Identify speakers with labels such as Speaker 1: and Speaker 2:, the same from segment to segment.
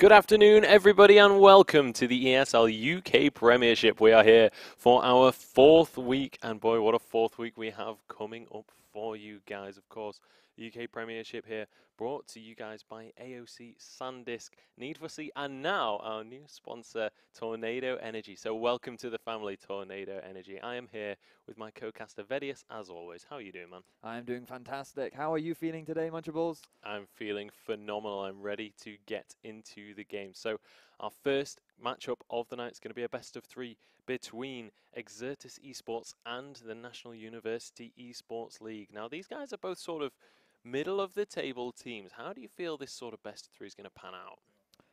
Speaker 1: Good afternoon, everybody, and welcome to the ESL UK Premiership. We are here for our fourth week, and boy, what a fourth week we have coming up for you guys. Of course, the UK Premiership here, brought to you guys by AOC, SanDisk, Need for Speed, and now our new sponsor, Tornado Energy. So welcome to the family, Tornado Energy. I am here with my co-caster, Vedius, as always. How are you doing, man?
Speaker 2: I'm doing fantastic. How are you feeling today, Munchables?
Speaker 1: I'm feeling phenomenal. I'm ready to get into the game. So our first matchup of the night is going to be a best of three between Exertus Esports and the National University Esports League. Now, these guys are both sort of middle of the table teams. How do you feel this sort of best of three is going to pan out?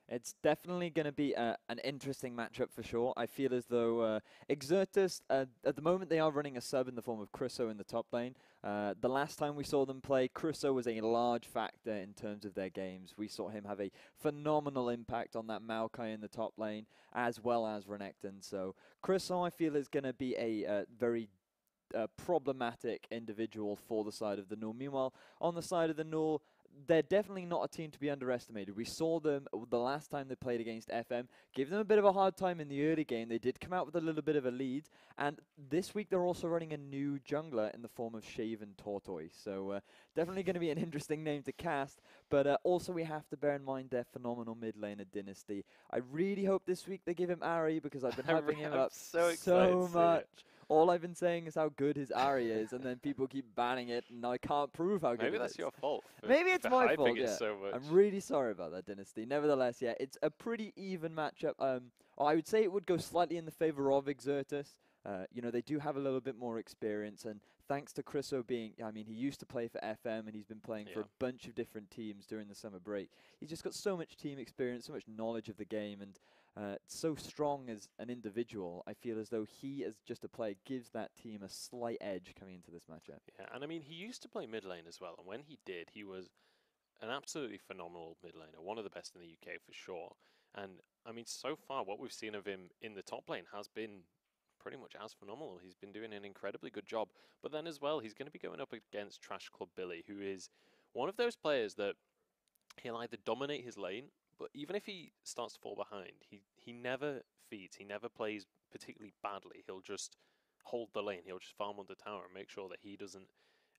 Speaker 2: It's definitely going to be an interesting matchup for sure. I feel as though Exertus, at the moment, they are running a sub in the form of Crusoe in the top lane. The last time we saw them play, Crusoe was a large factor in terms of their games. We saw him have a phenomenal impact on that Maokai in the top lane, as well as Renekton. So Crusoe, I feel, is going to be a very problematic individual for the side of the NUEL. Meanwhile, on the side of the NUEL, they're definitely not a team to be underestimated. We saw them the last time they played against FM, give them a bit of a hard time in the early game. They did come out with a little bit of a lead, and this week they're also running a new jungler in the form of Shaven Tortoise. So definitely going to be an interesting name to cast, but also we have to bear in mind their phenomenal mid laner Dynasty. I really hope this week they give him Ari, because I've been hyping him up so much. All I've been saying is how good his Ari is, and then people keep banning it, and I can't prove how good it is.
Speaker 1: Maybe that's your fault.
Speaker 2: Maybe it's my fault, yeah.
Speaker 1: So much.
Speaker 2: I'm really sorry about that, Dynasty. Nevertheless, yeah, it's a pretty even matchup. I would say it would go slightly in the favor of Exertus. You know, they do have a little bit more experience, and thanks to Crusoe being, I mean, he used to play for FM, and he's been playing for a bunch of different teams during the summer break. He's just got so much team experience, so much knowledge of the game, and so strong as an individual. I feel as though he, as just a player, gives that team a slight edge coming into this matchup.
Speaker 1: Yeah, and I mean, he used to play mid lane as well, and when he did, he was an absolutely phenomenal mid laner, one of the best in the UK for sure. And I mean, so far, what we've seen of him in the top lane has been pretty much as phenomenal. He's been doing an incredibly good job. But then as well, he's going to be going up against Trash Club Billy, who is one of those players that he'll either dominate his lane, but even if he starts to fall behind, he never feeds, he never plays particularly badly. He'll just hold the lane, he'll just farm on the tower and make sure that he doesn't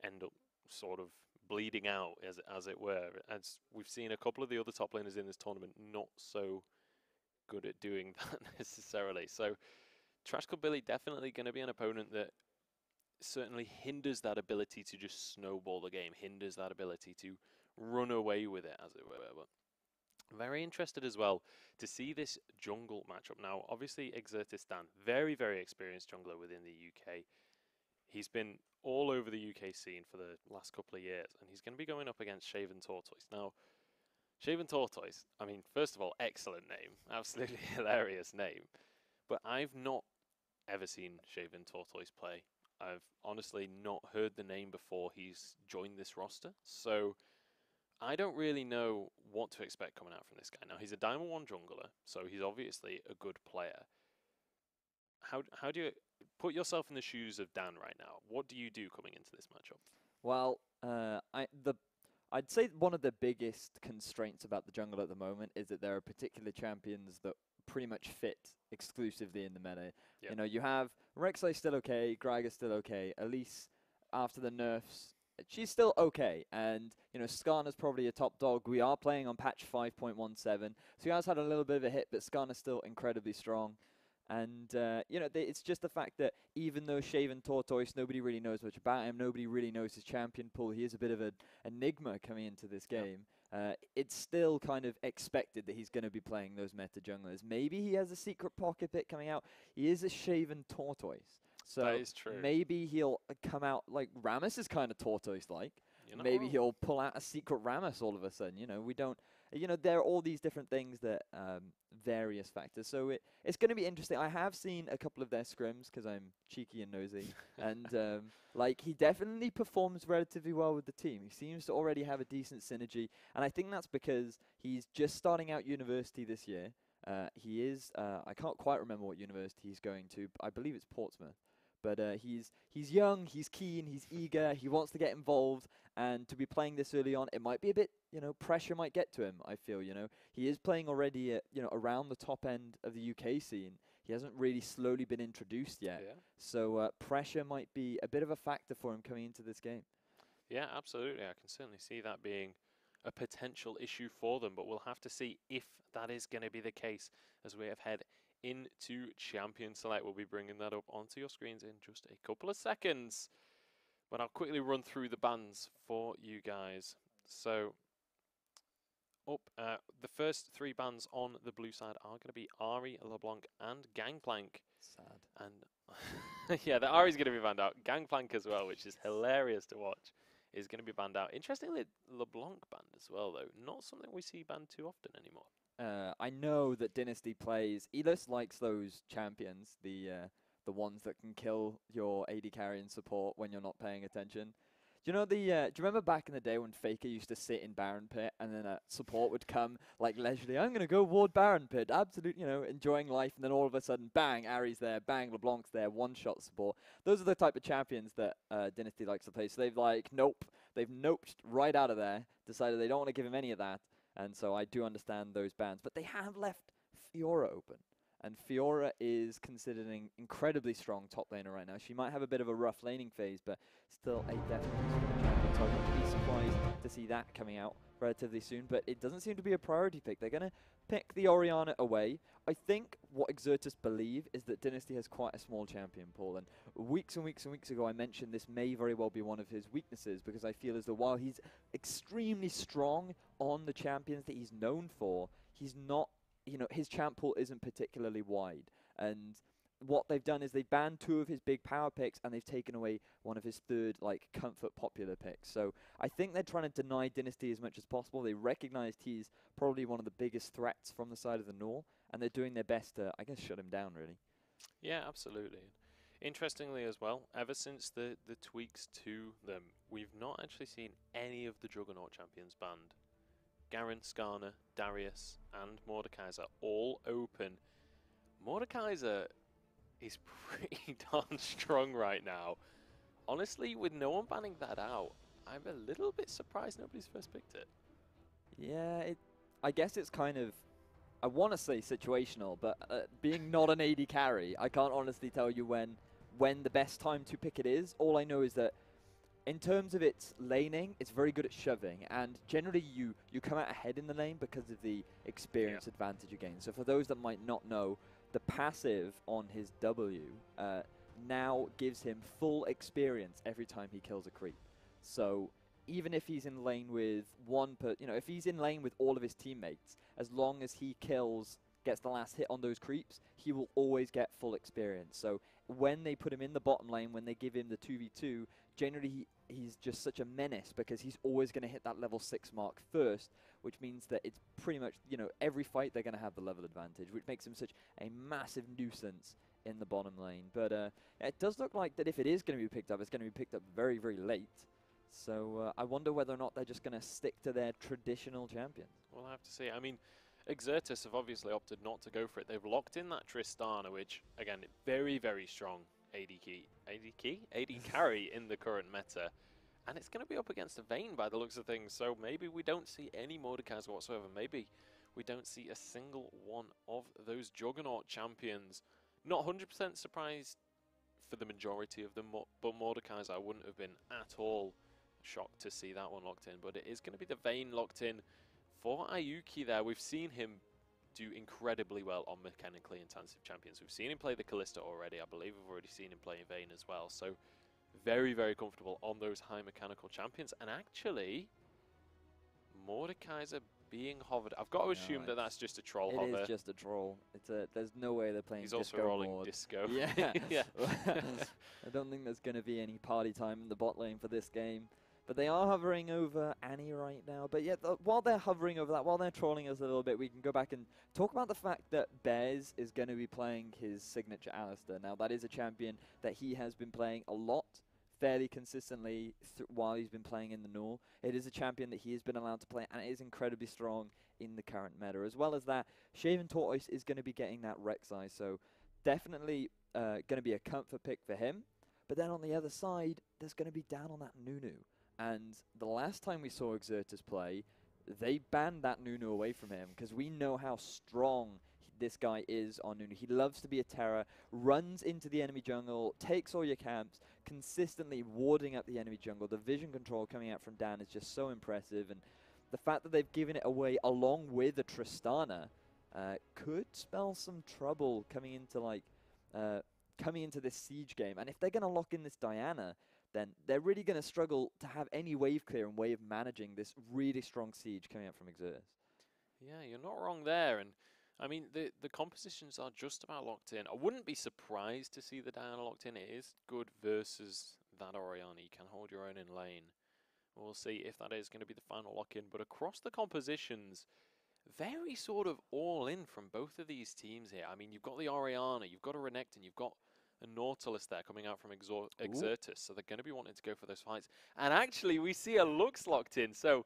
Speaker 1: end up sort of bleeding out, as it were. As we've seen a couple of the other top laners in this tournament not so good at doing that necessarily. So Trash Club Billy definitely going to be an opponent that certainly hinders that ability to just snowball the game, hinders that ability to run away with it, as it were. But very interested as well to see this jungle matchup. Now, obviously, Exertus Dan, very, very experienced jungler within the UK. He's been all over the UK scene for the last couple of years, and he's going to be going up against Shaven Tortoise. Now, Shaven Tortoise, I mean, first of all, excellent name, absolutely hilarious name, but I've not ever seen Shaven Tortoise play. I've honestly not heard the name before he's joined this roster, so I don't really know what to expect coming out from this guy. Now, he's a Diamond 1 jungler, so he's obviously a good player. How do you put yourself in the shoes of Dan right now? What do you do coming into this matchup?
Speaker 2: Well, I'd say one of the biggest constraints about the jungle at the moment is that there are particular champions that pretty much fit exclusively in the meta. Yep. You know, you have Rek'Sai still okay, Gragas still okay, Elise after the nerfs, she's still okay, and you know, Skarner's probably a top dog. We are playing on patch 5.17, so he has had a little bit of a hit, but Skarner's still incredibly strong. And, you know, it's just the fact that even though Shaven Tortoise, nobody really knows much about him, nobody really knows his champion pool, he is a bit of an enigma coming into this game. It's still kind of expected that he's going to be playing those meta junglers. Maybe he has a secret pocket pick coming out. He is a Shaven Tortoise. So
Speaker 1: that is true.
Speaker 2: Maybe he'll come out like Rammus is kind of tortoise-like. Maybe he'll pull out a secret Rammus all of a sudden. You know, we don't. You know, there are all these different things that various factors. So it's going to be interesting. I have seen a couple of their scrims because I'm cheeky and nosy, and like he definitely performs relatively well with the team. He seems to already have a decent synergy, and I think that's because he's just starting out university this year. He is. I can't quite remember what university he's going to. I believe it's Portsmouth. But he's young, he's keen, he's eager, he wants to get involved, and to be playing this early on, it might be a bit, pressure might get to him, I feel, He is playing already at, around the top end of the UK scene. He hasn't really slowly been introduced yet.
Speaker 1: Yeah.
Speaker 2: So pressure might be a bit of a factor for him coming into this game.
Speaker 1: Yeah, absolutely. I can certainly see that being a potential issue for them, but we'll have to see if that is going to be the case as we have head into Champion Select. We'll be bringing that up onto your screens in just a couple of seconds, but I'll quickly run through the bans for you guys. So the first 3 bans on the blue side are going to be Ari, LeBlanc, and Gangplank.
Speaker 2: Sad.
Speaker 1: And yeah, the Ari's going to be banned out. Gangplank as well, which is hilarious to watch, is going to be banned out. Interestingly, LeBlanc banned as well, though. Not something we see banned too often anymore.
Speaker 2: I know that Dynasty plays. Elis likes those champions, the ones that can kill your AD carry and support when you're not paying attention. Do you know do you remember back in the day when Faker used to sit in Baron Pit and then a support would come like leisurely, I'm going to go ward Baron Pit, absolute, enjoying life, and then all of a sudden, bang, Ari's there, bang, LeBlanc's there, one-shot support. Those are the type of champions that Dynasty likes to play. So they've they've noped right out of there, decided they don't want to give him any of that, and so I do understand those bans. But they have left Fiora open. And Fiora is considered an incredibly strong top laner right now. She might have a bit of a rough laning phase, but still a definitely strong champion. So I wouldn't be surprised to see that coming out relatively soon. But it doesn't seem to be a priority pick. They're going to pick the Orianna away. I think what Exertus believe is that Dynasty has quite a small champion pool. And weeks and weeks and weeks ago, I mentioned this may very well be one of his weaknesses, because I feel as though while he's extremely strong on the champions that he's known for, he's not, his champ pool isn't particularly wide. And what they've done is they've banned 2 of his big power picks, and they've taken away one of his 3rd, comfort popular picks. So I think they're trying to deny Dynasty as much as possible. They recognized he's probably one of the biggest threats from the side of the NUEL, and they're doing their best to, I guess, shut him down, really.
Speaker 1: Yeah, absolutely. Interestingly as well, ever since the tweaks to them, we've not actually seen any of the Juggernaut champions banned. Garen, Skarner, Darius, and Mordekaiser all open. Mordekaiser is pretty darn strong right now. Honestly, with no one banning that out, I'm a little bit surprised nobody's first picked it.
Speaker 2: Yeah, I guess it's kind of, I want to say situational, but being not an AD carry, I can't honestly tell you when the best time to pick it is. All I know is that in terms of its laning, it's very good at shoving, and generally you come out ahead in the lane because of the experience advantage you gain. So for those that might not know, the passive on his W now gives him full experience every time he kills a creep. So even if he's in lane with if he's in lane with all of his teammates, as long as he gets the last hit on those creeps, he will always get full experience. So when they put him in the bottom lane, when they give him the 2v2, generally he's just such a menace because he's always going to hit that level 6 mark first, which means that it's pretty much, every fight they're going to have the level advantage, which makes him such a massive nuisance in the bottom lane. But it does look like that if it is going to be picked up, it's going to be picked up very, very late. So I wonder whether or not they're just going to stick to their traditional champion.
Speaker 1: We'll have to see. I mean, Exertus have obviously opted not to go for it. They've locked in that Tristana, which, again, very, very strong AD carry in the current meta. And it's going to be up against a Vayne by the looks of things. So maybe we don't see any Mordekaiser whatsoever. Maybe we don't see a single one of those Juggernaut champions. Not 100% surprised for the majority of them, but Mordekaiser, I wouldn't have been at all shocked to see that one locked in. But it is going to be the Vayne locked in for Ayuki there. We've seen him do incredibly well on mechanically intensive champions. We've seen him play the Kalista already. I believe we've already seen him play Vayne as well. So very, very comfortable on those high mechanical champions. And actually, Mordekaiser being hovered. I've got to assume that that's just a troll hover.
Speaker 2: It is just a troll. There's no way they're playing
Speaker 1: He's
Speaker 2: disco
Speaker 1: also rolling
Speaker 2: mode.
Speaker 1: disco.
Speaker 2: Yeah.
Speaker 1: Yeah.
Speaker 2: I don't think there's going to be any party time in the bot lane for this game. But they are hovering over Annie right now. But yeah, while they're hovering over that, while they're trolling us a little bit, we can go back and talk about the fact that Bez is going to be playing his signature Alistair. Now, that is a champion that he has been playing a lot, fairly consistently while he's been playing in the NUEL. It is a champion that he has been allowed to play, and it is incredibly strong in the current meta. As well as that, Shaven Tortoise is going to be getting that Rek'Sai. So definitely going to be a comfort pick for him. But then on the other side, there's going to be Dan on that Nunu. And the last time we saw Exertus play, they banned that Nunu away from him because we know how strong this guy is on Nunu. He loves to be a terror, runs into the enemy jungle, takes all your camps, consistently warding up the enemy jungle. The vision control coming out from Dan is just so impressive. And the fact that they've given it away along with a Tristana could spell some trouble coming into this siege game. And if they're going to lock in this Diana, then they're really going to struggle to have any wave clear and way of managing this really strong siege coming out from Exertus.
Speaker 1: Yeah, you're not wrong there. And I mean, the compositions are just about locked in. I wouldn't be surprised to see the Diana locked in. It is good versus that Orianna. You can hold your own in lane. We'll see if that is going to be the final lock-in. But across the compositions, very sort of all in from both of these teams here. I mean, you've got the Orianna, you've got a Renekton, you've got a Nautilus there coming out from Exertus. So they're going to be wanting to go for those fights. And actually, we see a Lux locked in. So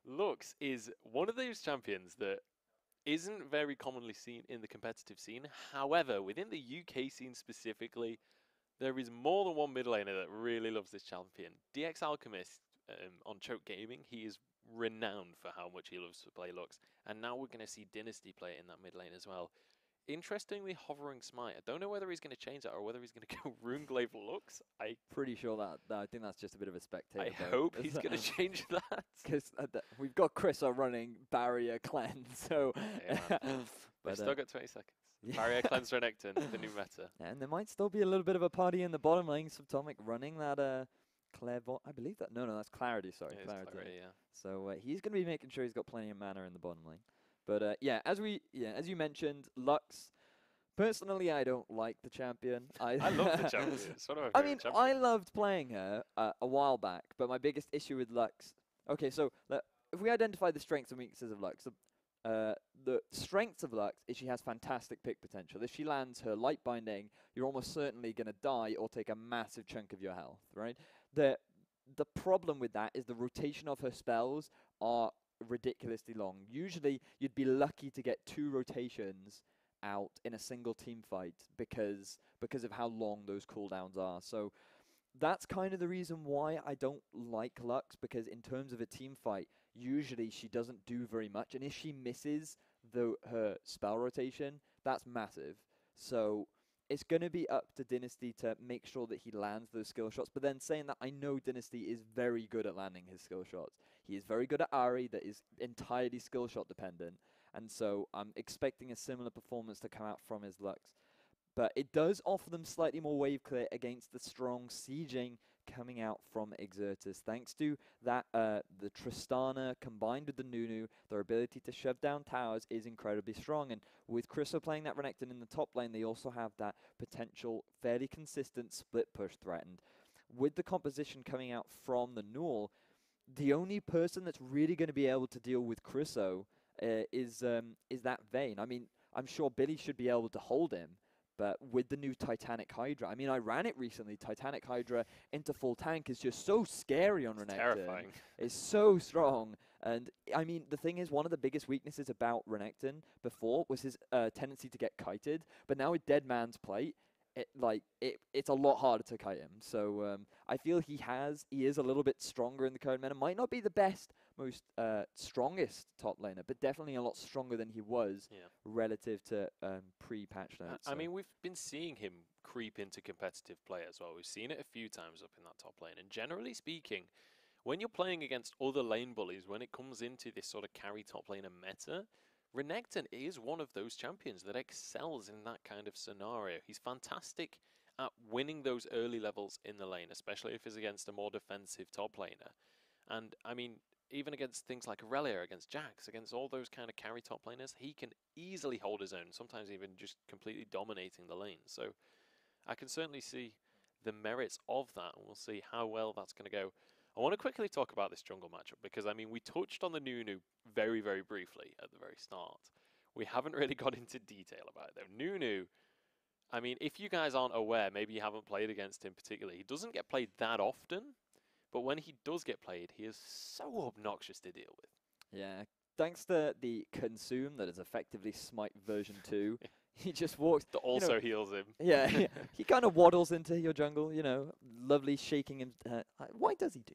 Speaker 1: Lux is one of those champions that isn't very commonly seen in the competitive scene. However, within the UK scene specifically, there is more than one mid laner that really loves this champion. DX Alchemist on Choke Gaming, he is renowned for how much he loves to play Lux. And now we're going to see Dynasty play in that mid lane as well. Interestingly, Hovering Smite. I don't know whether he's going to change that or whether he's going to go Runeglaive Lux.
Speaker 2: Pretty sure that I think that's just a bit of a spectator.
Speaker 1: I hope he's going to change that.
Speaker 2: Because we've got Chriso running Barrier Cleanse, so...
Speaker 1: Yeah, we've still got 20 seconds. Yeah. Barrier Cleanse Renekton, the new meta.
Speaker 2: And there might still be a little bit of a party in the bottom lane. Subtomic running that Clairvoyant. I believe that. No, that's Clarity, sorry.
Speaker 1: Clarity, yeah.
Speaker 2: So he's going to be making sure he's got plenty of mana in the bottom lane. But yeah, as you mentioned, Lux. Personally, I don't like the champion. I
Speaker 1: love the champion. It's one of my
Speaker 2: I mean,
Speaker 1: champions.
Speaker 2: I loved playing her a while back, but my biggest issue with Lux. Okay, so if we identify the strengths and weaknesses of Lux, the strengths of Lux is she has fantastic pick potential. If she lands her light binding, you're almost certainly going to die or take a massive chunk of your health, right? The problem with that is the rotation of her spells are ridiculously long. Usually, you'd be lucky to get 2 rotations out in a single team fight because of how long those cooldowns are. So that's kind of the reason why I don't like Lux, because in terms of a team fight, usually she doesn't do very much, and if she misses her spell rotation, that's massive. So it's going to be up to Dynasty to make sure that he lands those skill shots. But then saying that, I know Dynasty is very good at landing his skill shots. He is very good at Ahri, that is entirely skill shot dependent. And so I'm expecting a similar performance to come out from his Lux. But it does offer them slightly more wave clear against the strong sieging coming out from Exertus. Thanks to that, the Tristana combined with the Nunu, their ability to shove down towers is incredibly strong. And with Chriso playing that Renekton in the top lane, they also have that potential fairly consistent split push threat. And with the composition coming out from the NUEL, the only person that's really going to be able to deal with Chriso is that Vayne. I mean, I'm sure Billy should be able to hold him, but with the new Titanic Hydra, I mean, I ran it recently. Titanic Hydra into full tank is just so scary on Renekton.
Speaker 1: Terrifying.
Speaker 2: It's so strong. And I mean, the thing is, one of the biggest weaknesses about Renekton before was his tendency to get kited. But now with Dead Man's Plate, it's a lot harder to kite him. So I feel he is a little bit stronger in the current meta. Might not be the best, most strongest top laner, but definitely a lot stronger than he was relative to pre-patch notes.
Speaker 1: I mean, we've been seeing him creep into competitive play as well. We've seen it a few times up in that top lane. And generally speaking, when you're playing against other lane bullies, when it comes into this sort of carry top laner meta, Renekton is one of those champions that excels in that kind of scenario. He's fantastic at winning those early levels in the lane, especially if it's against a more defensive top laner. And, I mean, even against things like Aurelia, against Jax, against all those kind of carry top laners, he can easily hold his own, sometimes even just completely dominating the lane. So I can certainly see the merits of that, and we'll see how well that's going to go. I want to quickly talk about this jungle matchup because, I mean, we touched on the Nunu very, very briefly at the very start. We haven't really got into detail about it, though. Nunu, I mean, if you guys aren't aware, maybe you haven't played against him particularly, he doesn't get played that often, but when he does get played, he is so obnoxious to deal with.
Speaker 2: Yeah, thanks to the Consume that is effectively Smite version 2, he just walks.
Speaker 1: That also heals him.
Speaker 2: Yeah, he kind of waddles into your jungle, lovely shaking him. Why does he do?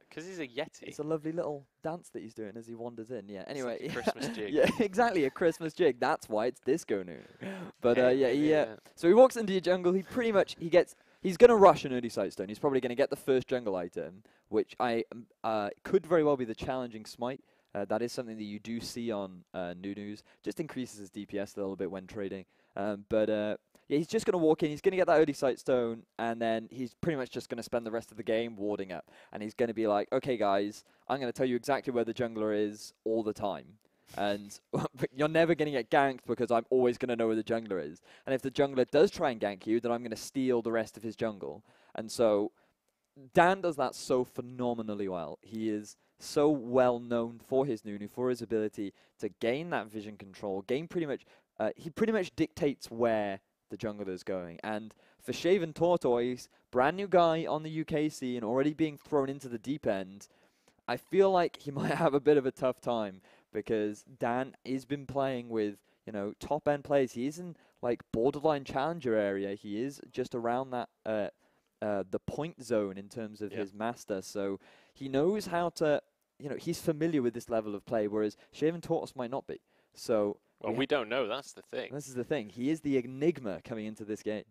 Speaker 1: Because he's a Yeti.
Speaker 2: It's a lovely little dance that he's doing as he wanders in. Yeah. Anyway,
Speaker 1: it's like a Christmas jig.
Speaker 2: Yeah, exactly, a Christmas jig. That's why it's Disco Nunu. But
Speaker 1: yeah.
Speaker 2: So he walks into your jungle. He's going to rush an early Sightstone. He's probably going to get the first jungle item, which could very well be the challenging smite. That is something that you do see on Nunu's. Just increases his DPS a little bit when trading. Yeah, he's just going to walk in. He's going to get that early Sightstone, and then he's pretty much just going to spend the rest of the game warding up. And he's going to be like, okay, guys, I'm going to tell you exactly where the jungler is all the time. And you're never going to get ganked because I'm always going to know where the jungler is. And if the jungler does try and gank you, then I'm going to steal the rest of his jungle. And so Dan does that so phenomenally well. He is so well known for his Nunu, for his ability to gain that vision control, he pretty much dictates where the jungler is going. And for Shaven Tortoise, brand new guy on the UK scene, already being thrown into the deep end, I feel like he might have a bit of a tough time because Dan has been playing with, top end players. He is in like borderline challenger area. He is just around that the point zone in terms of his master. So he knows how to, he's familiar with this level of play, whereas Shaven Tortoise might not be. So
Speaker 1: well, we don't know. That's the thing.
Speaker 2: This is the thing. He is the enigma coming into this game.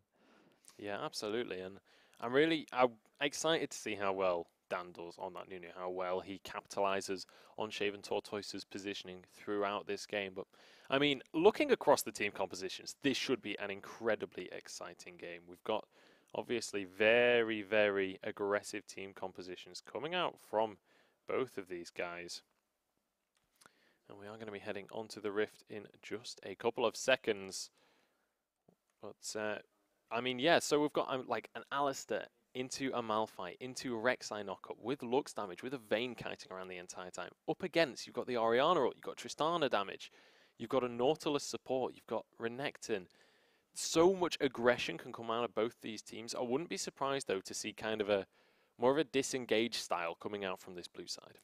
Speaker 1: Yeah, absolutely. And I'm excited to see how well Dan does on that Nunu, how well he capitalizes on Shaven Tortoise's positioning throughout this game. But, I mean, looking across the team compositions, this should be an incredibly exciting game. We've got, obviously, very, very aggressive team compositions coming out from both of these guys. And we are going to be heading onto the Rift in just a couple of seconds. But, I mean, yeah, so we've got like an Alistair into a Malphite, into a Rek'Sai knockup with Lux damage, with a Vayne kiting around the entire time. Up against, you've got the Orianna, you've got Tristana damage, you've got a Nautilus support, you've got Renekton. So much aggression can come out of both these teams. I wouldn't be surprised, though, to see kind of more of a disengaged style coming out from this blue side.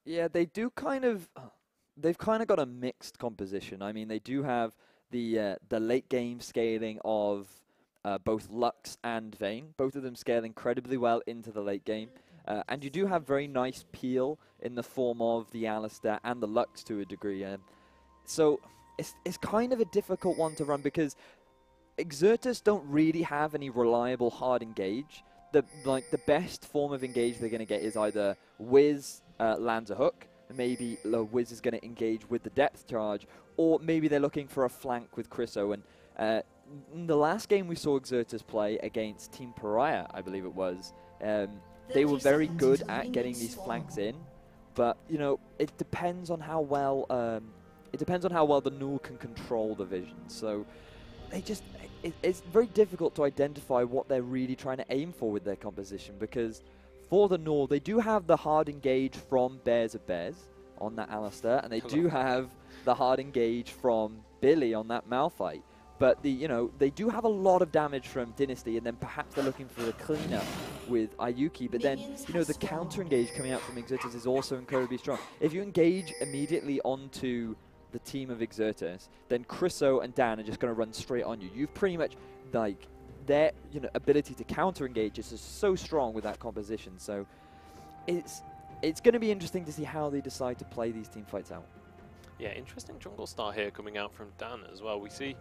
Speaker 2: Yeah, they do they've kind of got a mixed composition. I mean, they do have the late game scaling of both Lux and Vayne. Both of them scale incredibly well into the late game. And you do have very nice peel in the form of the Alistair and the Lux to a degree. So it's kind of a difficult one to run because Exertus don't really have any reliable hard engage. The best form of engage they're going to get is either Wiz lands a hook, maybe Wiz is going to engage with the depth charge, or maybe they're looking for a flank with Chriso. And in the last game we saw Exertus play against Team Pariah, I believe it was, they were very good at getting these flanks in, but it depends on how well the NUEL can control the vision. So it's very difficult to identify what they're really trying to aim for with their composition, because for the NUEL, they do have the hard engage from Bears of Bears on that Alistair, and they do have the hard engage from Billy on that Malphite. But they do have a lot of damage from Dynasty, and then perhaps they're looking for a cleanup with Ayuki. But then, the counter engage coming out from Exertus is also incredibly strong. If you engage immediately onto the team of Exertus, then Chriso and Dan are just going to run straight on you. You've pretty much, their ability to counter engage is just so strong with that composition. So it's going to be interesting to see how they decide to play these team fights out.
Speaker 1: Yeah, interesting jungle start here coming out from Dan as well. We see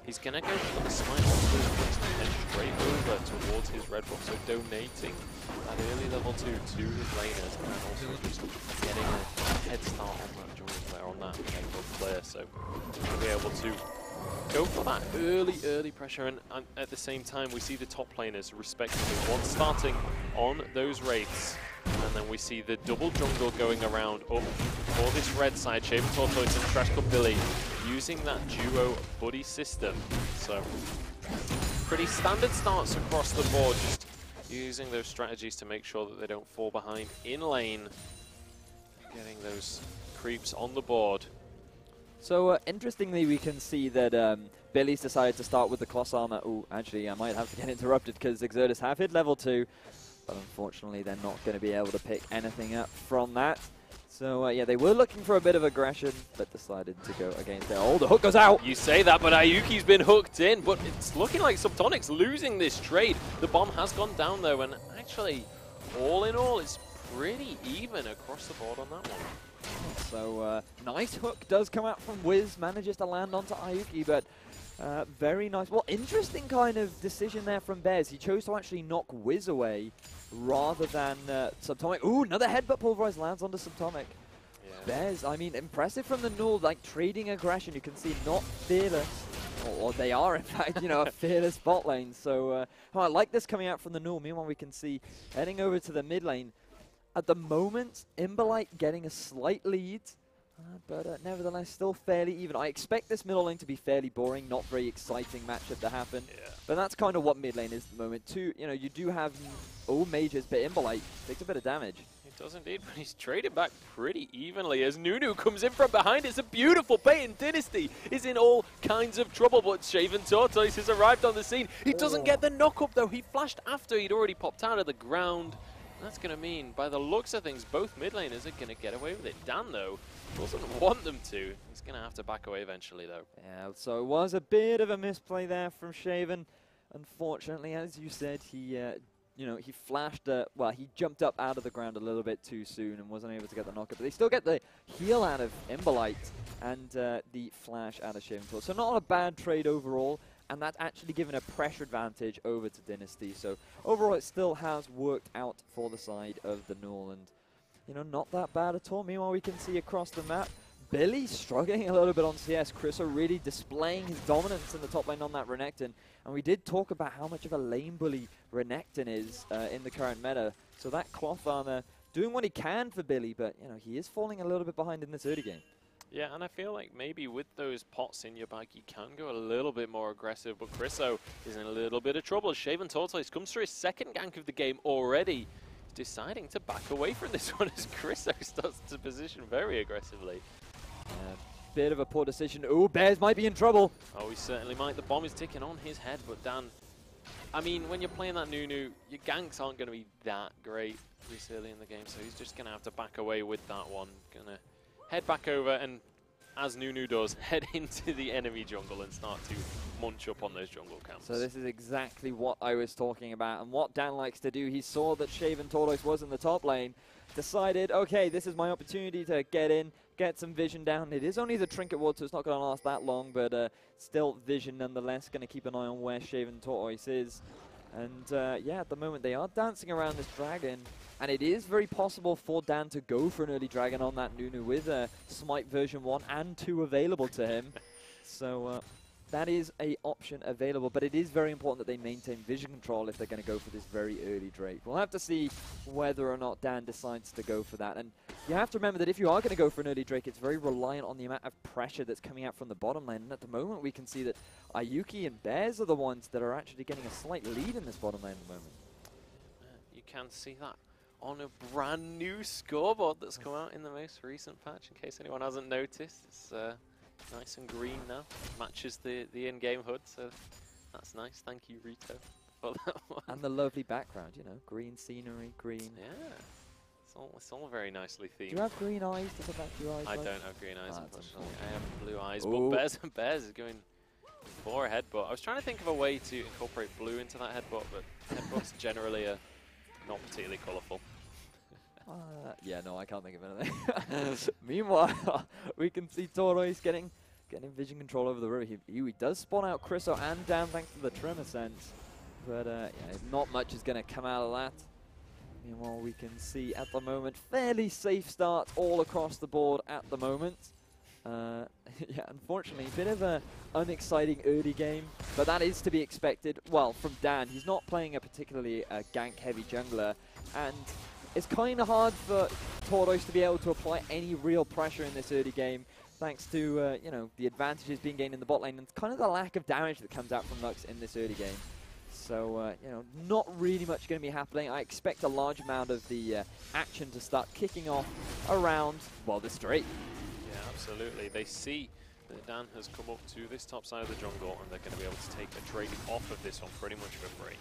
Speaker 1: he's going to go for the smite onto his wrist and head straight over towards his red buff, so donating that early level 2 to his laners and also just getting a head start on that jungle player, on that player, so he'll be able to go for that early pressure, and at the same time we see the top laners respectively, one starting on those wraiths, and then we see the double jungle going around up for this red side. Shaven Tortoise and Trash Cup Billy using that duo buddy system. So pretty standard starts across the board, just using those strategies to make sure that they don't fall behind in lane, getting those creeps on the board.
Speaker 2: So interestingly, we can see that Billy's decided to start with the Cloth Armor. Oh, actually, I might have to get interrupted because Exertus have hit level 2. But unfortunately, they're not going to be able to pick anything up from that. So, yeah, they were looking for a bit of aggression, but decided to go against it. Oh, the hook goes out!
Speaker 1: You say that, but Ayuki's been hooked in, but it's looking like Subtonic's losing this trade. The bomb has gone down, though, and actually, all in all, it's pretty even across the board on that one.
Speaker 2: So, nice hook does come out from Wiz, manages to land onto Ayuki, but very nice. Well, interesting kind of decision there from Bez. He chose to actually knock Wiz away rather than Subtonic. Ooh, another headbutt pulverize lands onto Subtonic. Yeah. Bez, I mean, impressive from the NUEL, like trading aggression. You can see not fearless, or they are, in fact, you know, a fearless bot lane. So, I like this coming out from the NUEL. Meanwhile, we can see heading over to the mid lane. At the moment, Imbolite getting a slight lead, but nevertheless still fairly even. I expect this middle lane to be fairly boring, not very exciting matchup to happen. Yeah. But that's kind of what mid lane is at the moment. Too, you know, you do have all mages, but Imbolite takes a bit of damage.
Speaker 1: He does indeed, but he's traded back pretty evenly as Nunu comes in from behind. It's a beautiful bait, and Dynasty is in all kinds of trouble, but Shaven Tortoise has arrived on the scene. He doesn't get the knock up though. He flashed after he'd already popped out of the ground. That's going to mean, by the looks of things, both mid laners are going to get away with it. Dan, though, doesn't want them to. He's going to have to back away eventually, though.
Speaker 2: Yeah, so it was a bit of a misplay there from Shaven. Unfortunately, as you said, he, you know, he flashed, well, he jumped up out of the ground a little bit too soon and wasn't able to get the knockup. But they still get the heal out of Imbolite and the flash out of Shaven. So not a bad trade overall. And that's actually given a pressure advantage over to Dynasty. So overall, it still has worked out for the side of the NUEL. And, you know, not that bad at all. Meanwhile, we can see across the map, Billy struggling a little bit on CS. Chriso really displaying his dominance in the top lane on that Renekton. And we did talk about how much of a lane bully Renekton is in the current meta. So that cloth armor doing what he can for Billy, but, you know, he is falling a little bit behind in this early game.
Speaker 1: Yeah, and I feel like maybe with those pots in your bag, you can go a little bit more aggressive, but Chriso is in a little bit of trouble. Shaven Tortoise comes through his second gank of the game already, deciding to back away from this one as Chriso starts to position very aggressively.
Speaker 2: Bit of a poor decision. Oh, Bears might be in trouble.
Speaker 1: Oh, he certainly might. The bomb is ticking on his head, but Dan, I mean, when you're playing that Nunu, your ganks aren't going to be that great this early in the game, so he's just going to have to back away with that one. Going to head back over and, as Nunu does, head into the enemy jungle and start to munch up on those jungle camps.
Speaker 2: So this is exactly what I was talking about and what Dan likes to do. He saw that Shaven Tortoise was in the top lane, decided, okay, this is my opportunity to get in, get some vision down. It is only the trinket ward, so it's not going to last that long, but still vision nonetheless. Going to keep an eye on where Shaven Tortoise is. And yeah, at the moment they are dancing around this dragon, and it is very possible for Dan to go for an early dragon on that Nunu with Smite version 1 and 2 available to him. So that is an option available, but it is very important that they maintain vision control if they're going to go for this very early Drake. We'll have to see whether or not Dan decides to go for that. And you have to remember that if you are going to go for an early Drake, it's very reliant on the amount of pressure that's coming out from the bottom lane. And at the moment, we can see that Ayuki and Bears are the ones that are actually getting a slight lead in this bottom lane at the moment.
Speaker 1: You can see that on a brand new scoreboard that's come out in the most recent patch, in case anyone hasn't noticed. It's nice and green now. Matches the in-game HUD, so that's nice. Thank you, Rito, for that one.
Speaker 2: And the lovely background, you know, green scenery, green.
Speaker 1: Yeah, it's all very nicely themed.
Speaker 2: Do you have green eyes to put back to your eyes?
Speaker 1: I don't have green eyes, unfortunately. I have blue eyes, but Bears is going for a headbutt. I was trying to think of a way to incorporate blue into that headbutt, but headbutts generally are not particularly colourful.
Speaker 2: Yeah, no, I can't think of anything. Meanwhile, we can see Tortoise getting vision control over the river. He does spawn out Chriso and Dan thanks to the Tremor Sense. But yeah, not much is going to come out of that. Meanwhile, we can see at the moment fairly safe start all across the board at the moment. Yeah, unfortunately, a bit of an unexciting early game, but that is to be expected. Well, from Dan, he's not playing a particularly gank-heavy jungler, and it's kind of hard for Tortoise to be able to apply any real pressure in this early game, thanks to you know, the advantages being gained in the bot lane and kind of the lack of damage that comes out from Lux in this early game. So you know, not really much going to be happening. I expect a large amount of the action to start kicking off around, well, the straight.
Speaker 1: Yeah, absolutely. They see Dan has come up to this top side of the jungle, and they're going to be able to take a trade off of this one pretty much for free.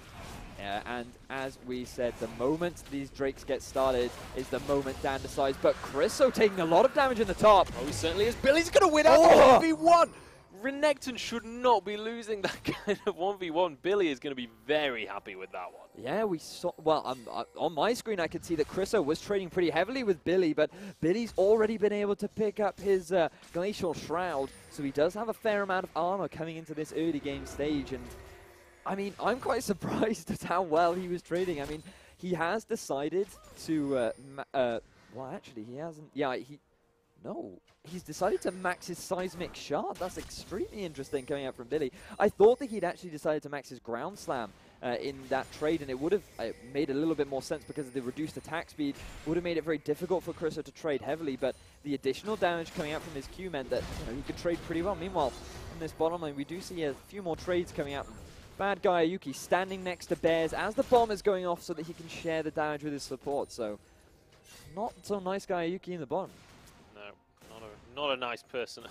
Speaker 2: Yeah, and as we said, the moment these Drakes get started is the moment Dan decides. But Chriso taking a lot of damage in the top.
Speaker 1: Oh, he certainly is. Billy's going to win out the 1v1! Renekton should not be losing that kind of 1v1. Billy is going to be very happy with that one.
Speaker 2: Yeah, we saw, well, on my screen I could see that Chriso was trading pretty heavily with Billy, but Billy's already been able to pick up his Glacial Shroud, so he does have a fair amount of armor coming into this early game stage, and I mean, I'm quite surprised at how well he was trading. I mean, he has decided to, well, actually, he hasn't, yeah, no. He's decided to max his Seismic Shard. That's extremely interesting coming out from Billy. I thought that he'd actually decided to max his Ground Slam in that trade, and it would have made a little bit more sense because of the reduced attack speed. Would have made it very difficult for Chriso to trade heavily, but the additional damage coming out from his Q meant that he could trade pretty well. Meanwhile, in this bottom lane, we do see a few more trades coming out. Bad guy Ayuki standing next to Bears as the bomb is going off so that he can share the damage with his support. So, not so nice guy Ayuki in the bottom.
Speaker 1: Not a nice person.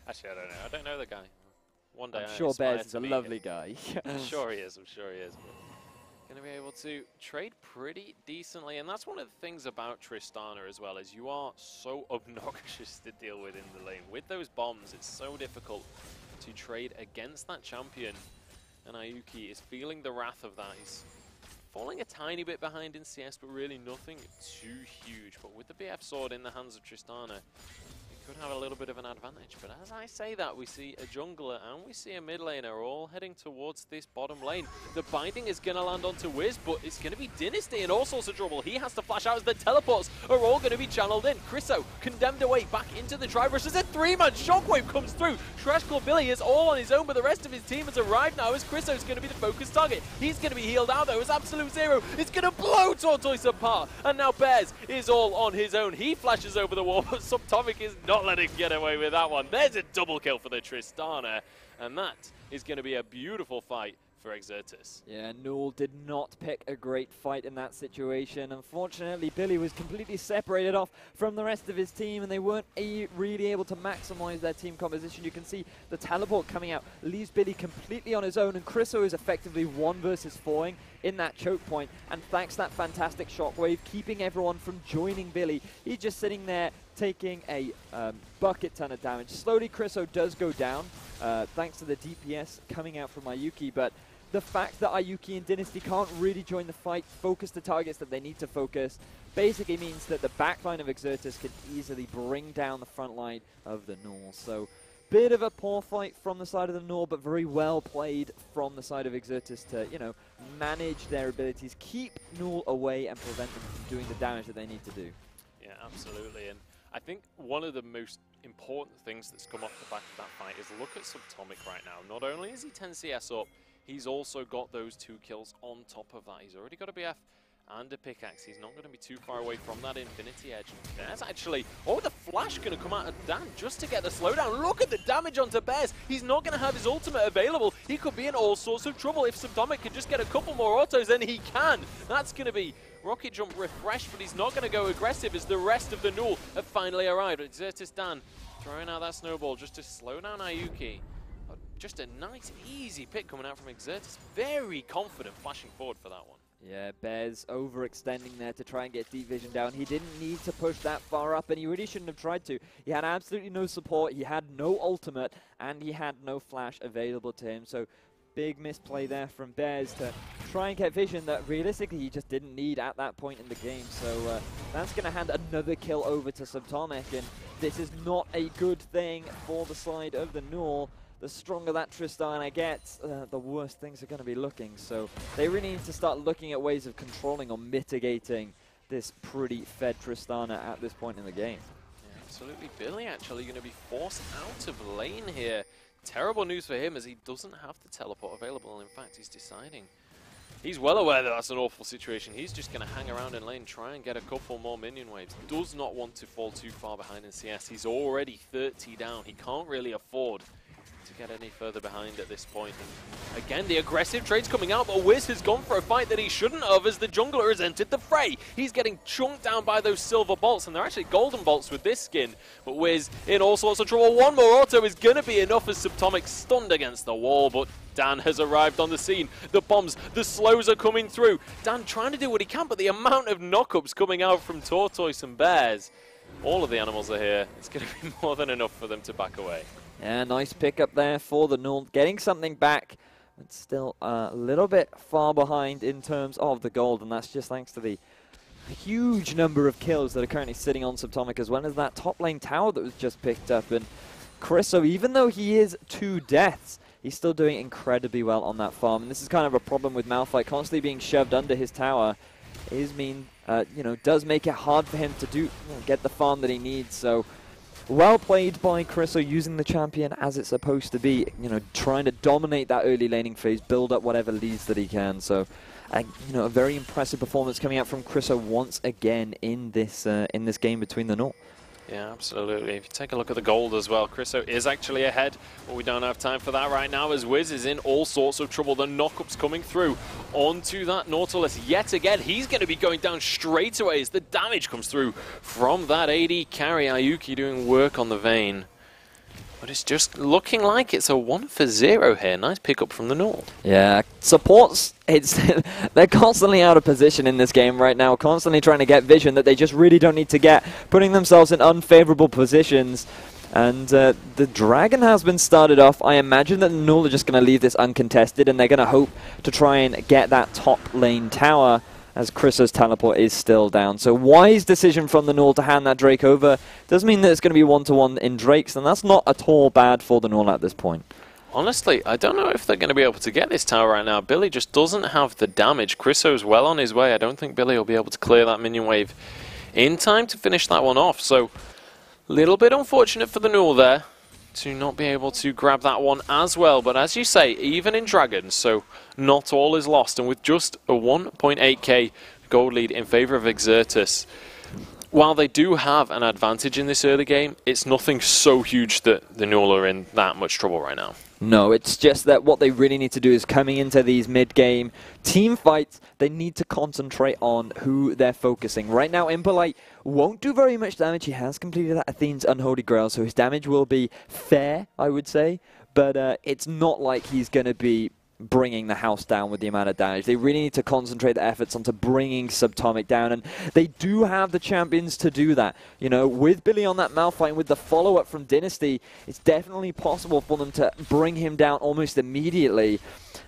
Speaker 1: Actually, I don't know. I don't know the guy. One day
Speaker 2: I'm sure Bears is a lovely guy.
Speaker 1: I'm sure he is. I'm sure he is. Going to be able to trade pretty decently, and that's one of the things about Tristana as well, is you are so obnoxious to deal with in the lane. With those bombs, it's so difficult to trade against that champion, and Ayuki is feeling the wrath of that. He's falling a tiny bit behind in CS, but really nothing too huge. But with the BF sword in the hands of Tristana, could have a little bit of an advantage, but as I say that, we see a jungler and we see a mid laner all heading towards this bottom lane. The binding is going to land onto Wiz, but it's going to be Dynasty in all sorts of trouble. He has to flash out as the teleports are all going to be channeled in. Chriso condemned away back into the Tribush as a 3-man shockwave comes through. Trash Claw Billy is all on his own, but the rest of his team has arrived now as Chriso is going to be the focus target. He's going to be healed out though as Absolute Zero is going to blow Tortoise apart, and now Bears is all on his own. He flashes over the wall, but Subtomic is not letting him get away with that one. There's a double kill for the Tristana, and that is going to be a beautiful fight for Exertus.
Speaker 2: Yeah, NUEL did not pick a great fight in that situation. Unfortunately, Billy was completely separated off from the rest of his team, and they weren't really able to maximize their team composition. You can see the teleport coming out leaves Billy completely on his own, and Chriso is effectively 1 versus 4ing in that choke point, and thanks to that fantastic shockwave, keeping everyone from joining Billy. He's just sitting there taking a bucket ton of damage. Slowly, Chriso does go down, thanks to the DPS coming out from Ayuki, but the fact that Ayuki and Dynasty can't really join the fight, focus the targets that they need to focus, basically means that the backline of Exertus can easily bring down the front line of the NUEL. So, bit of a poor fight from the side of the NUEL, but very well played from the side of Exertus to, manage their abilities, keep NUEL away and prevent them from doing the damage that they need to do.
Speaker 1: Yeah, absolutely. And I think one of the most important things that's come off the back of that fight is look at Subtomic right now. Not only is he 10 CS up, he's also got those 2 kills on top of that. He's already got a BF and a pickaxe. He's not going to be too far away from that Infinity Edge. There's actually, the flash going to come out of Dan just to get the slowdown. Look at the damage onto Bears. He's not going to have his ultimate available. He could be in all sorts of trouble. If Subtomic can just get a couple more autos, then he can. That's going to be Rocket Jump refreshed, but he's not going to go aggressive as the rest of the NUEL have finally arrived. Exertus Dan throwing out that snowball just to slow down Ayuki. Just a nice, easy pick coming out from Exertus. Very confident flashing forward for that one.
Speaker 2: Yeah, Bears overextending there to try and get deep vision down. He didn't need to push that far up, and he really shouldn't have tried to. He had absolutely no support, he had no ultimate, and he had no flash available to him. So, big misplay there from Bears to try and get vision that realistically he just didn't need at that point in the game. So, that's going to hand another kill over to Subtomic, and this is not a good thing for the side of the NUEL. The stronger that Tristana gets, the worse things are going to be looking. So they really need to start looking at ways of controlling or mitigating this pretty fed Tristana at this point in the game.
Speaker 1: Yeah, absolutely. Billy actually going to be forced out of lane here. Terrible news for him as he doesn't have the teleport available. In fact, he's deciding. He's well aware that that's an awful situation. He's just going to hang around in lane, try and get a couple more minion waves. Does not want to fall too far behind in CS. He's already 30 down. He can't really afford to get any further behind at this point. And again, the aggressive trade's coming out, but Wiz has gone for a fight that he shouldn't have as the jungler has entered the fray. He's getting chunked down by those silver bolts, and they're actually golden bolts with this skin. But Wiz in all sorts of trouble. One more auto is going to be enough as Subtomic stunned against the wall, but Dan has arrived on the scene. The bombs, the slows are coming through. Dan trying to do what he can, but the amount of knockups coming out from Tortoise and Bears, all of the animals are here. It's going to be more than enough for them to back away.
Speaker 2: Yeah, nice pickup there for the NUEL, getting something back. It's still a little bit far behind in terms of the gold, and that's just thanks to the huge number of kills that are currently sitting on Subtomic, as well as that top lane tower that was just picked up. And Chriso, even though he is 2 deaths, he's still doing incredibly well on that farm. And this is kind of a problem with Malphite, constantly being shoved under his tower. Does make it hard for him to get the farm that he needs. So well played by Chriso, using the champion as it's supposed to be, trying to dominate that early laning phase, build up whatever leads that he can. So a very impressive performance coming out from Chriso once again in this game between the NUEL.
Speaker 1: Yeah, absolutely. If you take a look at the gold as well, Chriso is actually ahead, but we don't have time for that right now as Wiz is in all sorts of trouble. The knockups coming through onto that Nautilus yet again. He's going to be going down straight away as the damage comes through from that AD carry. Ayuki doing work on the Vayne. But it's just looking like it's a 1-for-0 here. Nice pickup from the NUEL.
Speaker 2: Yeah, supports, they're constantly out of position in this game right now, constantly trying to get vision that they just really don't need to get, putting themselves in unfavorable positions. And the Dragon has been started off. I imagine that the NUEL are just going to leave this uncontested, and they're going to hope to try and get that top lane tower, as Chris's teleport is still down. So wise decision from the NUEL to hand that Drake over. Does mean that it's going to be 1-to-1 in Drakes, and that's not at all bad for the NUEL at this point.
Speaker 1: Honestly, I don't know if they're going to be able to get this tower right now. Billy just doesn't have the damage. Chriso's well on his way. I don't think Billy will be able to clear that minion wave in time to finish that one off. So, a little bit unfortunate for the NUEL there to not be able to grab that one as well. But as you say, even in Dragons, so not all is lost. And with just a 1.8k gold lead in favor of Exertus, while they do have an advantage in this early game, it's nothing so huge that the NUEL are in that much trouble right now.
Speaker 2: No, it's just that what they really need to do is coming into these mid-game team fights, they need to concentrate on who they're focusing. Right now, Impolite won't do very much damage. He has completed that Athene's Unholy Grail, so his damage will be fair, I would say. But it's not like he's going to be bringing the house down with the amount of damage. They really need to concentrate their efforts onto bringing Subtomic down, and they do have the champions to do that. With Billy on that Malphite and with the follow-up from Dynasty, it's definitely possible for them to bring him down almost immediately,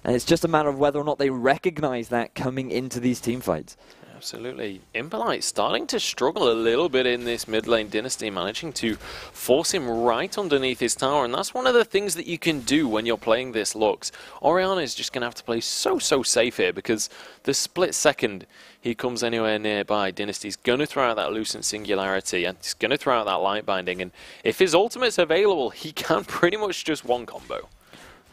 Speaker 2: and it's just a matter of whether or not they recognize that coming into these team fights.
Speaker 1: Absolutely. Impolite starting to struggle a little bit in this mid lane. Dynasty managing to force him right underneath his tower, and that's one of the things that you can do when you're playing this Lux. Orianna is just going to have to play so safe here, because the split second he comes anywhere nearby, Dynasty's going to throw out that Lucent Singularity, and he's going to throw out that Light Binding, and if his ultimate's available, he can pretty much just one combo.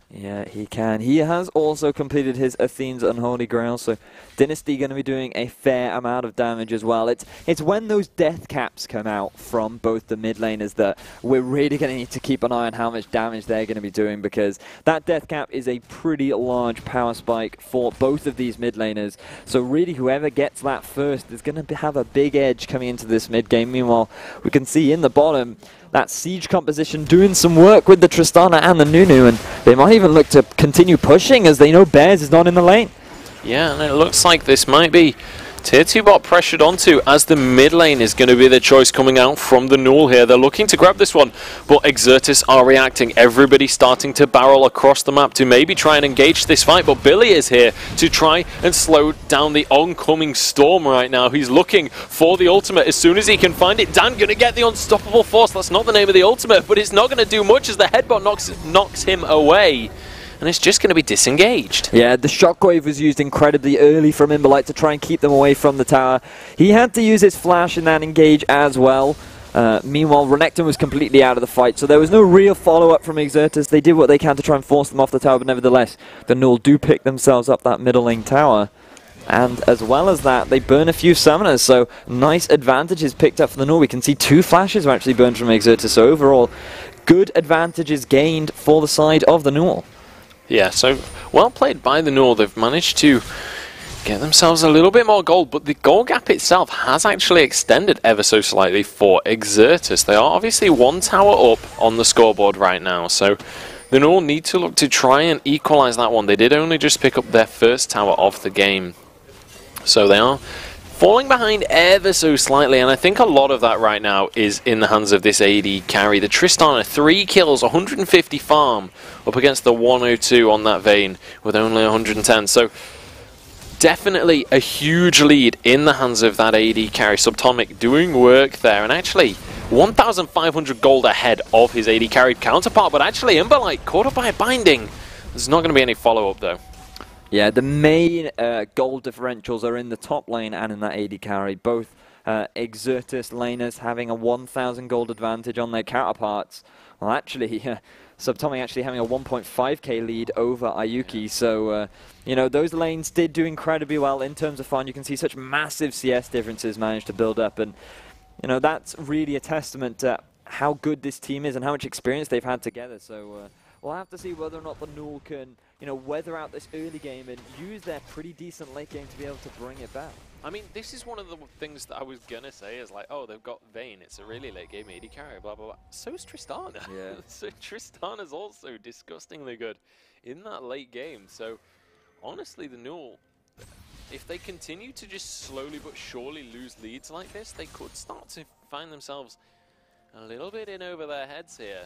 Speaker 2: Yeah, he can. He has also completed his Athene's Unholy Grail, so Dynasty going to be doing a fair amount of damage as well. It's when those death caps come out from both the mid laners that we're really going to need to keep an eye on how much damage they're going to be doing, because that death cap is a pretty large power spike for both of these mid laners. So really, whoever gets that first is going to have a big edge coming into this mid game. Meanwhile, we can see in the bottom that Siege composition doing some work with the Tristana and the Nunu, and they might even look to continue pushing as they know Bears is not in the lane.
Speaker 1: Yeah, and it looks like this might be Tier 2 bot pressured onto, as the mid lane is going to be the choice coming out from the NUEL here. They're looking to grab this one, but Exertus are reacting. Everybody starting to barrel across the map to maybe try and engage this fight, but Billy is here to try and slow down the oncoming storm right now. He's looking for the ultimate as soon as he can find it. Dan going to get the Unstoppable Force. That's not the name of the ultimate, but it's not going to do much as the headbutt knocks him away. And it's just going to be disengaged.
Speaker 2: Yeah, the shockwave was used incredibly early from Impolite to try and keep them away from the tower. He had to use his flash in that engage as well. Meanwhile, Renekton was completely out of the fight, so there was no real follow-up from Exertus. They did what they can to try and force them off the tower, but nevertheless, the NUEL do pick themselves up that middle lane tower. And as well as that, they burn a few summoners, so nice advantages picked up for the NUEL. We can see 2 flashes were actually burned from Exertus, so overall, good advantages gained for the side of the NUEL.
Speaker 1: Yeah, so well played by the NUEL. They've managed to get themselves a little bit more gold, but the goal gap itself has actually extended ever so slightly for Exertus. They are obviously one tower up on the scoreboard right now, so the NUEL need to look to try and equalize that one. They did only just pick up their first tower of the game, so they are falling behind ever so slightly, and I think a lot of that right now is in the hands of this AD carry. The Tristana, 3 kills, 150 farm, up against the 102 on that Vayne with only 110. So definitely a huge lead in the hands of that AD carry. Subtomic doing work there, and actually 1,500 gold ahead of his AD carry counterpart, but actually Imberlight caught up by a binding. There's not going to be any follow-up though.
Speaker 2: Yeah, the main gold differentials are in the top lane and in that AD carry. Both Exertus laners having a 1,000 gold advantage on their counterparts. Well, actually, Subtomic actually having a 1.5k lead over Ayuki. So, you know, those lanes did do incredibly well in terms of fun. You can see such massive CS differences managed to build up. And, you know, that's really a testament to how good this team is and how much experience they've had together. So, we'll have to see whether or not the NUEL can, you know, weather out this early game and use their pretty decent late game to be able to bring it back.
Speaker 1: I mean, this is one of the things that I was going to say is like, oh, they've got Vayne, it's a really late game AD carry, blah, blah, blah. So is Tristana.
Speaker 2: Yeah.
Speaker 1: So Tristana's also disgustingly good in that late game. So, honestly, the NUEL, if they continue to just slowly but surely lose leads like this, they could start to find themselves a little bit in over their heads here.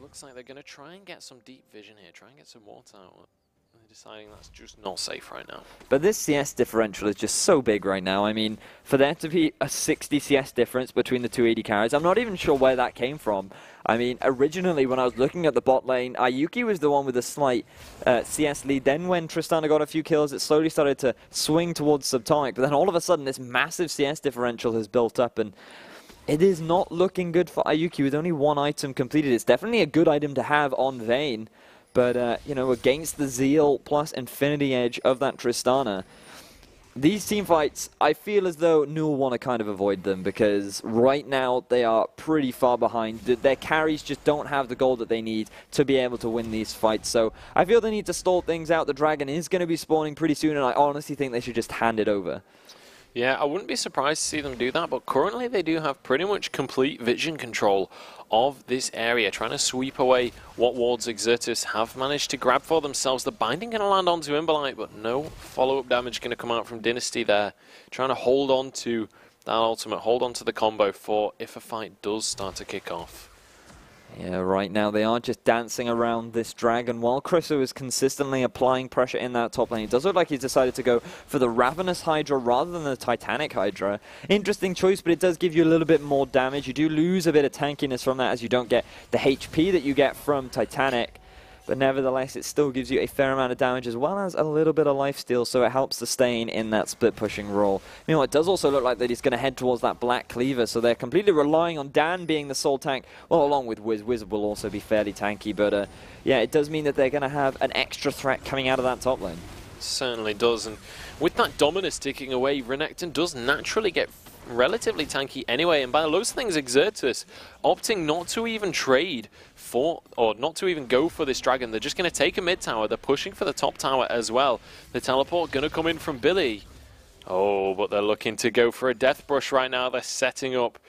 Speaker 1: Looks like they're going to try and get some deep vision here, try and get some water out. They're deciding that's just not safe right now.
Speaker 2: But this CS differential is just so big right now. I mean, for there to be a 60 CS difference between the two AD carries, I'm not even sure where that came from. I mean, originally when I was looking at the bot lane, Ayuki was the one with a slight CS lead. Then when Tristana got a few kills, it slowly started to swing towards Subtomic. But then all of a sudden, this massive CS differential has built up, and it is not looking good for Ayuki with only one item completed. It's definitely a good item to have on Vayne, but, you know, against the Zeal plus Infinity Edge of that Tristana, these team fights, I feel as though NUEL want to kind of avoid them because right now they are pretty far behind. Their carries just don't have the gold that they need to be able to win these fights. So I feel they need to stall things out. The Dragon is going to be spawning pretty soon, and I honestly think they should just hand it over.
Speaker 1: Yeah, I wouldn't be surprised to see them do that, but currently they do have pretty much complete vision control of this area, trying to sweep away what wards Exertus have managed to grab for themselves. The binding going to land onto Imberlight, but no follow-up damage going to come out from Dynasty there. Trying to hold on to that ultimate, hold on to the combo for if a fight does start to kick off.
Speaker 2: Yeah, right now they are just dancing around this dragon while Chriso is consistently applying pressure in that top lane. It does look like he's decided to go for the Ravenous Hydra rather than the Titanic Hydra. Interesting choice, but it does give you a little bit more damage. You do lose a bit of tankiness from that as you don't get the HP that you get from Titanic. But nevertheless, it still gives you a fair amount of damage as well as a little bit of lifesteal, so it helps sustain in that split pushing role. Meanwhile, it does also look like that he's going to head towards that Black Cleaver, so they're completely relying on Dan being the sole tank, well, along with Wiz. Wiz will also be fairly tanky, but yeah, it does mean that they're going to have an extra threat coming out of that top lane.
Speaker 1: Certainly does, and with that Dominus ticking away, Renekton does naturally get relatively tanky anyway, and by the looks of things, Exertus opting not to even trade for, or not to even go for this dragon. They're just going to take a mid tower. They're pushing for the top tower as well. The teleport going to come in from Billy. Oh, but they're looking to go for a death brush right now. They're setting up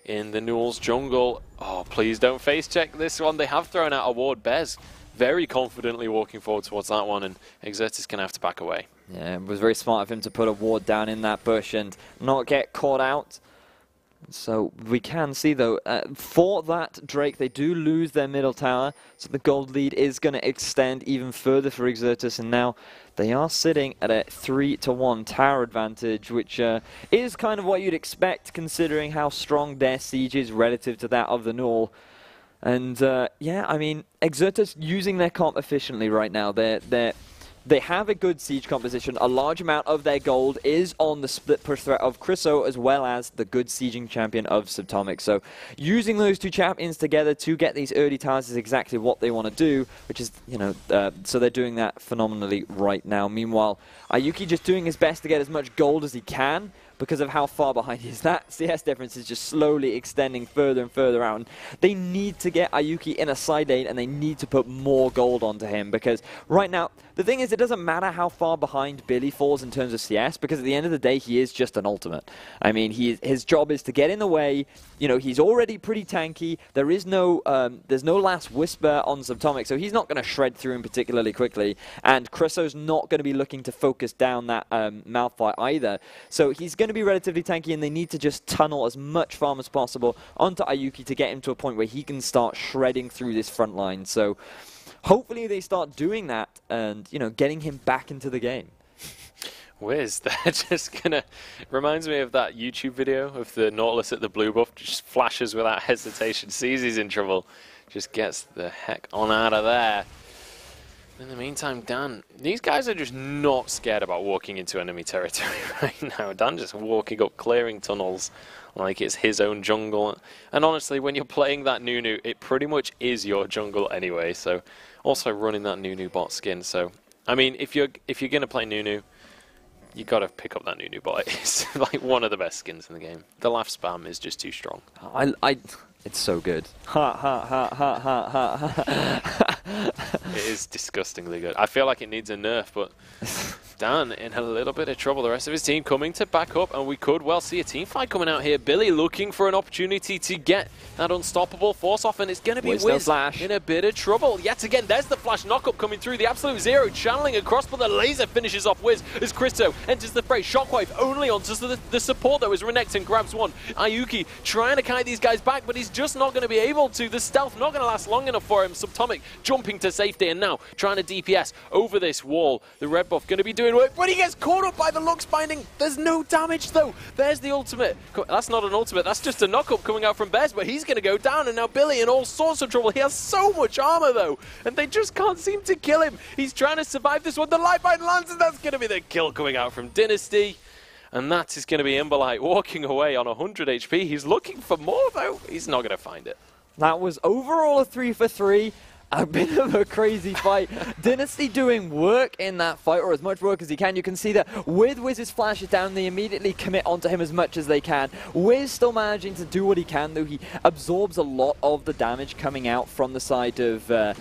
Speaker 1: in the NUEL's jungle. Oh, please don't face check this one. They have thrown out a ward. Bez very confidently walking forward towards that one, and Exertus going to have to back away.
Speaker 2: Yeah, it was very smart of him to put a ward down in that bush and not get caught out. So we can see, though, for that Drake, they do lose their middle tower, so the gold lead is going to extend even further for Exertus, and now they are sitting at a 3-to-1 tower advantage, which is kind of what you'd expect considering how strong their siege is relative to that of the NUEL. And yeah, I mean, Exertus using their comp efficiently right now. They have a good siege composition. A large amount of their gold is on the split push threat of Chriso as well as the good sieging champion of Subtomic. So using those two champions together to get these early towers is exactly what they want to do, which is, you know, so they're doing that phenomenally right now. Meanwhile, Ayuki just doing his best to get as much gold as he can, because of how far behind he is. That CS difference is just slowly extending further and further out. And they need to get Ayuki in a side lane, and they need to put more gold onto him, because right now, the thing is, it doesn't matter how far behind Billy falls in terms of CS, because at the end of the day, he is just an ultimate. I mean, his job is to get in the way. You know, he's already pretty tanky. There is no, there's no last whisper on Subtomic, so he's not going to shred through him particularly quickly. And Crisso's not going to be looking to focus down that Malphite either. So he's going to be relatively tanky, and they need to just tunnel as much farm as possible onto Ayuki to get him to a point where he can start shredding through this front line. So hopefully they start doing that and, you know, getting him back into the game.
Speaker 1: Wiz, they're just gonna... Reminds me of that YouTube video of the Nautilus at the blue buff. Just flashes without hesitation, sees he's in trouble, just gets the heck on out of there. In the meantime, Dan, these guys are just not scared about walking into enemy territory right now. Dan just walking up, clearing tunnels like it's his own jungle. And honestly, when you're playing that NUEL, it pretty much is your jungle anyway. So also running that NUEL bot skin. So I mean, if you're gonna play NUEL, you gotta pick up that NUEL bot. It's like one of the best skins in the game. The laugh spam is just too strong.
Speaker 2: It's so good. Ha ha ha ha ha ha.
Speaker 1: It is disgustingly good. I feel like it needs a nerf, but Dan in a little bit of trouble. The rest of his team coming to back up, and we could well see a team fight coming out here. Billy looking for an opportunity to get that unstoppable force off, and it's going to be Wiz in a bit of trouble. Yet again, there's the flash knockup coming through. The absolute zero channeling across, but the laser finishes off Wiz as Cristo enters the fray. Shockwave only onto the support, though, as Renekton grabs one. Ayuki trying to kite these guys back, but he's just not going to be able to. The stealth not going to last long enough for him. Subtomic jumping to safety, and now trying to DPS over this wall. The red buff going to be doing work, but he gets caught up by the Lux binding. There's no damage, though. There's the ultimate. That's not an ultimate. That's just a knockup coming out from Bez, but he's going to go down, and now Billy in all sorts of trouble. He has so much armor, though, and they just can't seem to kill him. He's trying to survive this one. The Lightbind lands, and that's going to be the kill coming out from Dynasty. And that is going to be Imbolite walking away on 100 HP. He's looking for more, though. He's not going to find it.
Speaker 2: That was overall a 3 for 3. A bit of a crazy fight. Dynasty doing work in that fight, or as much work as he can. You can see that with Wiz's flashes down, they immediately commit onto him as much as they can. Wiz still managing to do what he can, though he absorbs a lot of the damage coming out from the side of the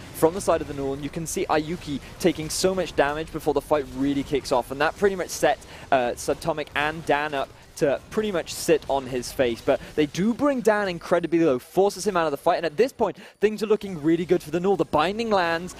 Speaker 2: NUEL. And you can see Ayuki taking so much damage before the fight really kicks off, and that pretty much set Subtomic and Dan up to pretty much sit on his face. But they do bring Dan incredibly low, forces him out of the fight, and at this point, things are looking really good for the NUEL. The binding lands,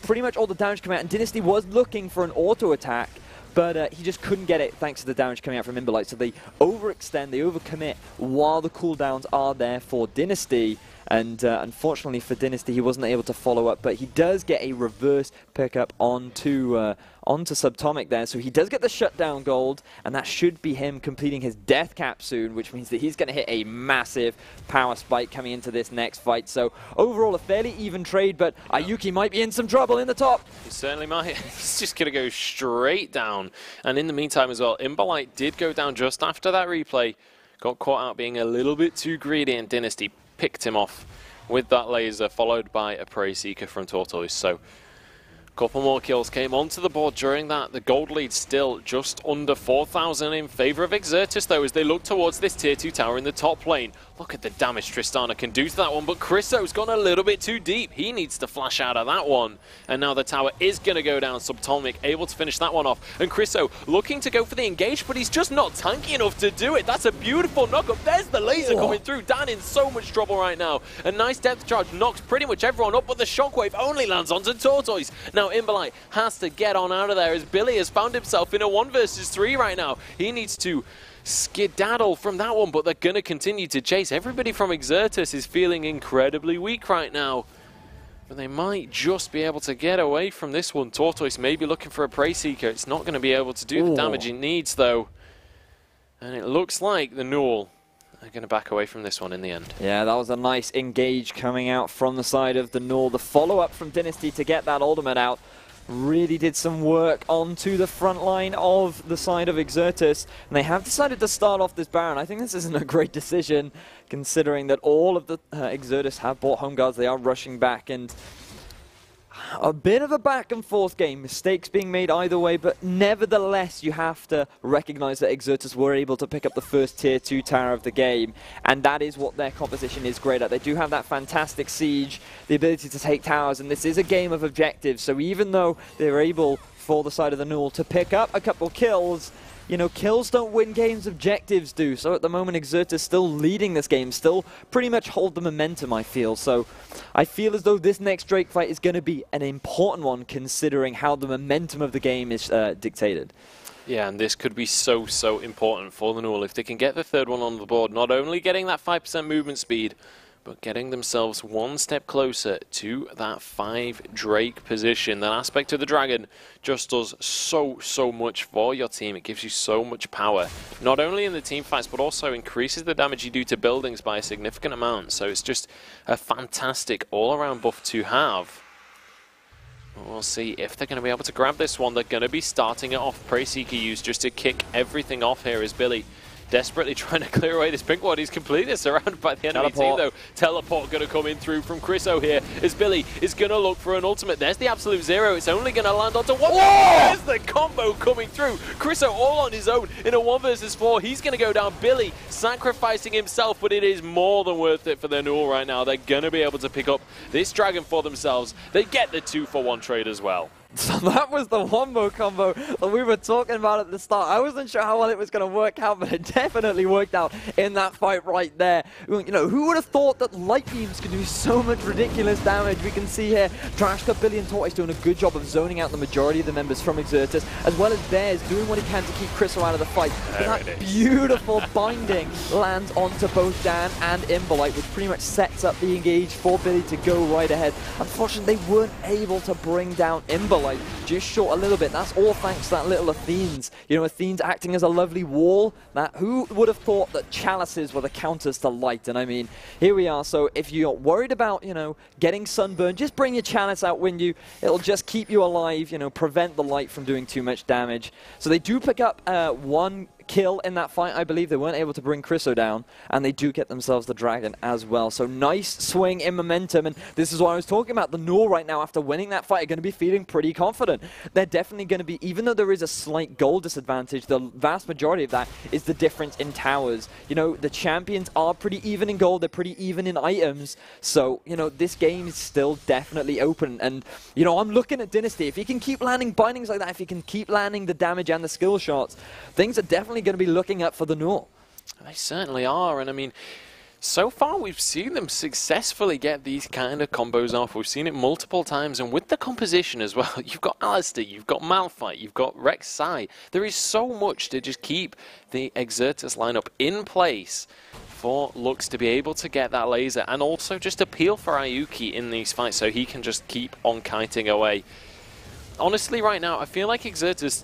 Speaker 2: pretty much all the damage coming out, and Dynasty was looking for an auto attack, but he just couldn't get it thanks to the damage coming out from Imbolite. So they overextend, they overcommit while the cooldowns are there for Dynasty. And unfortunately for Dynasty, he wasn't able to follow up, but he does get a reverse pickup onto Subtomic there. So he does get the shutdown gold, and that should be him completing his death cap soon, which means that he's going to hit a massive power spike coming into this next fight. So overall, a fairly even trade, but Ayuki might be in some trouble in the top.
Speaker 1: He certainly might. He's just going to go straight down. And in the meantime as well, Imbolite did go down just after that replay. Got caught out being a little bit too greedy, and Dynasty picked him off with that laser, followed by a Prey Seeker from Tortoise. So a couple more kills came onto the board during that. The gold lead still just under 4,000 in favor of Exertus, though, as they look towards this tier 2 tower in the top lane. Look at the damage Tristana can do to that one, but Crisso's gone a little bit too deep. He needs to flash out of that one. And now the tower is going to go down. Subtomic able to finish that one off. And Crisso looking to go for the engage, but he's just not tanky enough to do it. That's a beautiful knockup. There's the laser coming through. Dan in so much trouble right now. A nice depth charge knocks pretty much everyone up, but the shockwave only lands onto Tortoise. Now Imbolite has to get on out of there, as Billy has found himself in a 1 versus 3 right now. He needs to skedaddle from that one, but they're going to continue to chase. Everybody from Exertus is feeling incredibly weak right now, but they might just be able to get away from this one. Tortoise may be looking for a Prey Seeker. It's not going to be able to do the damage it needs, though. And it looks like the NUEL are going to back away from this one in the end.
Speaker 2: Yeah, that was a nice engage coming out from the side of the NUEL. The follow-up from Dynasty to get that ultimate out really did some work onto the front line of the side of Exertus, and they have decided to start off this Baron. I think this isn't a great decision, considering that all of the Exertus have bought home guards. They are rushing back, and A bit of a back and forth game, mistakes being made either way, but nevertheless you have to recognize that Exertus were able to pick up the first tier 2 tower of the game, and that is what their composition is great at. They do have that fantastic siege, the ability to take towers, and this is a game of objectives, so even though they're able, for the side of the NUEL, to pick up a couple kills, you know, kills don't win games, objectives do. So at the moment, Exertus still leading this game, still pretty much hold the momentum, I feel. So I feel as though this next Drake fight is going to be an important one, considering how the momentum of the game is dictated.
Speaker 1: Yeah, and this could be so important for the NUEL if they can get the third one on the board. Not only getting that 5% movement speed, but getting themselves one step closer to that 5 Drake position. That aspect of the Dragon just does so much for your team. It gives you so much power, not only in the team fights, but also increases the damage you do to buildings by a significant amount. So it's just a fantastic all-around buff to have. We'll see if they're going to be able to grab this one. They're going to be starting it off. Prey Seeker use just to kick everything off here is Billy. Desperately trying to clear away this pink ward. He's completely surrounded by the enemy team, though. Teleport going to come in through from Chriso here as Billy is going to look for an ultimate. There's the absolute zero. It's only going to land onto one. There's the combo coming through. Chriso all on his own in a 1 versus 4. He's going to go down. Billy sacrificing himself, but it is more than worth it for their NUEL right now. They're going to be able to pick up this Dragon for themselves. They get the 2-for-1 trade as well.
Speaker 2: So that was the wombo combo that we were talking about at the start. I wasn't sure how well it was going to work out, but it definitely worked out in that fight right there. You know, who would have thought that light beams could do so much ridiculous damage? We can see here, Trashka, Billy, and Tortoise doing a good job of zoning out the majority of the members from Exertus, as well as Bears doing what he can to keep Chriso out of the fight. But that beautiful binding lands onto both Dan and Imbolite, which pretty much sets up the engage for Billy to go right ahead. Unfortunately, they weren't able to bring down Imbolite. Just short a little bit. That's all thanks to that little Athene's. You know, Athene's acting as a lovely wall. That who would have thought that chalices were the counters to light? And I mean, here we are. So if you're worried about, you know, getting sunburned, just bring your chalice out with you. It'll just keep you alive, you know, prevent the light from doing too much damage. So they do pick up one kill in that fight, I believe. They weren't able to bring Chriso down, and they do get themselves the Dragon as well. So nice swing in momentum, and this is what I was talking about. The NUEL right now, after winning that fight, are going to be feeling pretty confident. They're definitely going to be, even though there is a slight goal disadvantage, the vast majority of that is the difference in towers. You know, the champions are pretty even in gold, they're pretty even in items, so, you know, this game is still definitely open. And, you know, I'm looking at Dynasty. If he can keep landing bindings like that, if he can keep landing the damage and the skill shots, things are definitely going to be looking up for the NUEL.
Speaker 1: They certainly are, and I mean, so far we've seen them successfully get these kind of combos off. We've seen it multiple times, and with the composition as well, you've got Alistair, you've got Malphite, you've got Rek'Sai. There is so much to just keep the Exertus lineup in place for Lux to be able to get that laser, and also just appeal for Ayuki in these fights so he can just keep on kiting away. Honestly, right now, I feel like Exertus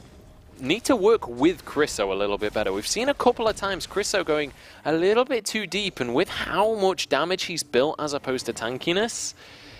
Speaker 1: need to work with Chriso a little bit better. We've seen a couple of times Chriso going a little bit too deep, and with how much damage he's built as opposed to tankiness,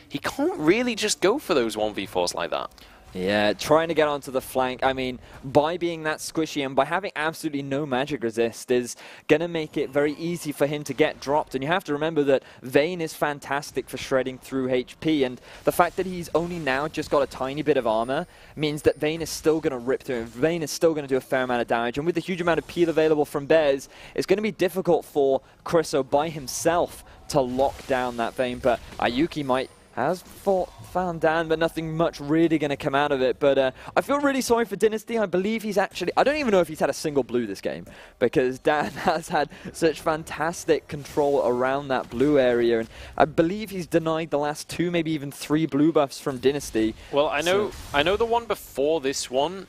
Speaker 1: he can't really just go for those 1v4s like that.
Speaker 2: Yeah, trying to get onto the flank, I mean, by being that squishy and by having absolutely no magic resist is going to make it very easy for him to get dropped. And you have to remember that Vayne is fantastic for shredding through HP, and the fact that he's only now just got a tiny bit of armor means that Vayne is still going to rip through him. Vayne is still going to do a fair amount of damage, and with the huge amount of peel available from Bears, it's going to be difficult for Chriso by himself to lock down that Vayne, but Ayuki has found Dan, but nothing much really going to come out of it. But I feel really sorry for Dynasty. I believe he's actually, I don't even know if he's had a single blue this game, because Dan has had such fantastic control around that blue area, and I believe he's denied the last 2, maybe even 3 blue buffs from Dynasty.
Speaker 1: Well, I know the one before this one,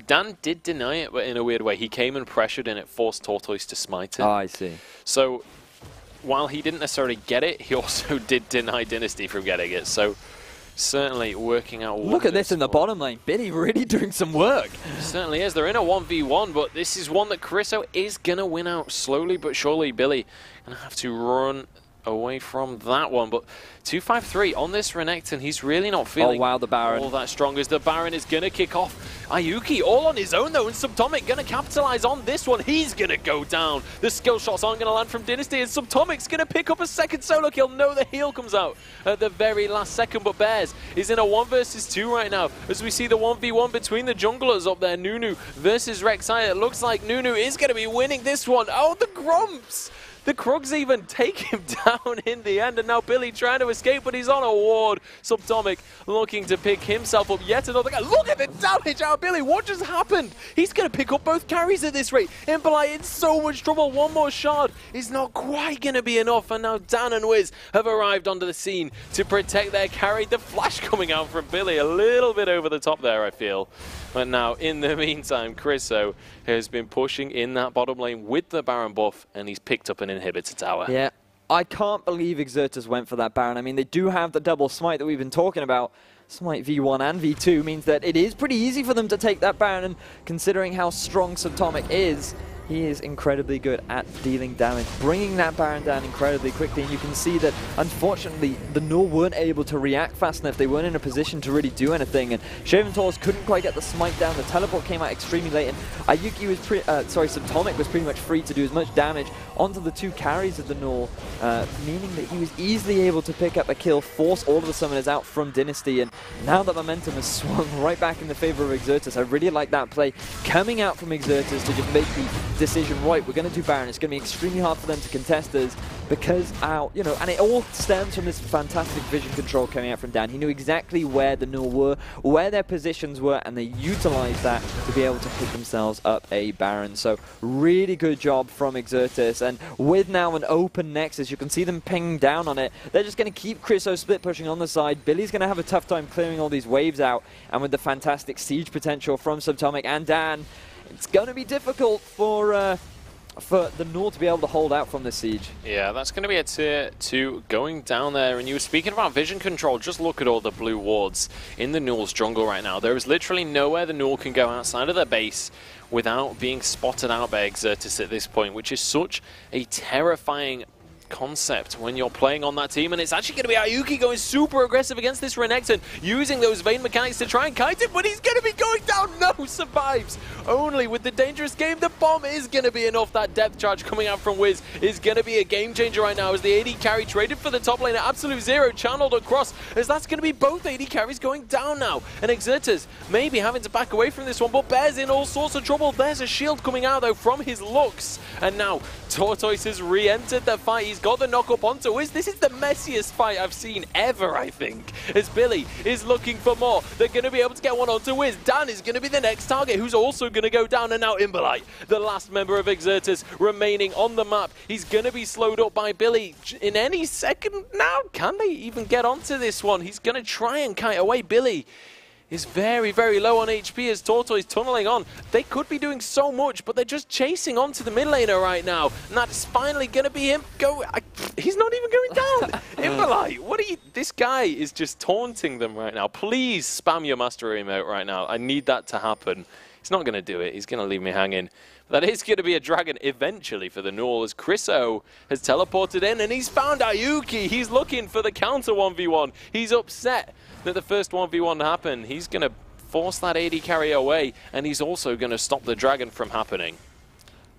Speaker 1: Dan did deny it, but in a weird way. He came and pressured, and it forced Tortoise to smite it.
Speaker 2: Oh, I see.
Speaker 1: So while he didn't necessarily get it, he also did deny Dynasty from getting it. So certainly working out.
Speaker 2: Look at this in the bottom lane. Billy really doing some work.
Speaker 1: Certainly is. They're in a 1v1, but this is one that Chriso is going to win out slowly but surely. Billy going to have to run away from that one. But 2-5-3 on this Renekton, he's really not feeling
Speaker 2: the Baron.
Speaker 1: all that strong, as the Baron is going to kick off. Ayuki all on his own though, and Subtomic going to capitalize on this one. He's going to go down. The skill shots aren't going to land from Dynasty, and Subtomic's going to pick up a second solo kill. No, the heal comes out at the very last second, but Bears is in a 1 versus 2 right now, as we see the 1v1 between the junglers up there. Nunu versus Rek'Sai. It looks like Nunu is going to be winning this one. Oh, the Grumps! The Krugs even take him down in the end, and now Billy trying to escape, but he's on a ward. Subtomic looking to pick himself up yet another guy. Look at the damage out of Billy. What just happened? He's going to pick up both carries at this rate. Impolite in so much trouble. One more shard is not quite going to be enough, and now Dan and Wiz have arrived onto the scene to protect their carry. The flash coming out from Billy, a little bit over the top there, I feel. But now, in the meantime, Chriso has been pushing in that bottom lane with the Baron buff, and he's picked up an inhibitor tower.
Speaker 2: Yeah, I can't believe Exertus went for that Baron. I mean, they do have the double smite that we've been talking about. Smite V1 and V2 means that it is pretty easy for them to take that Baron, and considering how strong Subtomic is, he is incredibly good at dealing damage, bringing that Baron down incredibly quickly. And you can see that, unfortunately, the NUEL weren't able to react fast enough. They weren't in a position to really do anything. And Shaven Taurus couldn't quite get the smite down. The teleport came out extremely late. And Ayuki was Subtomic was pretty much free to do as much damage onto the 2 carries of the NUEL, meaning that he was easily able to pick up a kill, force all of the summoners out from Dynasty. And now that momentum has swung right back in the favor of Exertus, I really like that play coming out from Exertus to just make the decision, right, we're going to do Baron. It's going to be extremely hard for them to contest us because and it all stems from this fantastic vision control coming out from Dan. He knew exactly where the NUEL were, where their positions were, and they utilized that to be able to pick themselves up a Baron. So really good job from Exertus, and with now an open Nexus, you can see them pinging down on it. They're just going to keep Chriso split pushing on the side. Billy's going to have a tough time clearing all these waves out, and with the fantastic siege potential from Subtomic and Dan, it's going to be difficult for the NUEL to be able to hold out from this siege.
Speaker 1: Yeah, that's going to be a tier 2 going down there. And you were speaking about vision control. Just look at all the blue wards in the NUEL's jungle right now. There is literally nowhere the NUEL can go outside of their base without being spotted out by Exertus at this point, which is such a terrifying concept when you're playing on that team. And it's actually going to be Ayuki going super aggressive against this Renekton, using those Vayne mechanics to try and kite it, but he's going to be going down. No, survives. Only with the dangerous game, the bomb is going to be enough. That depth charge coming out from Wiz is going to be a game changer right now, as the AD carry traded for the top lane at Absolute Zero, channeled across, as that's going to be both AD carries going down now. And Exertus maybe having to back away from this one, but Bear's in all sorts of trouble. There's a shield coming out though from his looks, and now Tortoise has re-entered the fight. He's got the knock up onto Wiz. This is the messiest fight I've seen ever, I think, as Billy is looking for more. They're going to be able to get one onto Wiz. Dan is going to be the next target, who's also going to go down, and now Impolite, the last member of Exertus remaining on the map. He's going to be slowed up by Billy in any second now. Can they even get onto this one? He's going to try and kite away. Billy is very, very low on HP as Tortoise tunneling on. They could be doing so much, but they're just chasing onto the mid laner right now. And that's finally going to be him. He's not even going down. Impolite, what are you? This guy is just taunting them right now. Please spam your mastery emote right now. I need that to happen. He's not going to do it. He's going to leave me hanging. That is going to be a dragon eventually for the NUEL, as Chriso has teleported in and he's found Ayuki. He's looking for the counter 1v1. He's upset that the first 1v1 happened. He's going to force that AD carry away, and he's also going to stop the dragon from happening.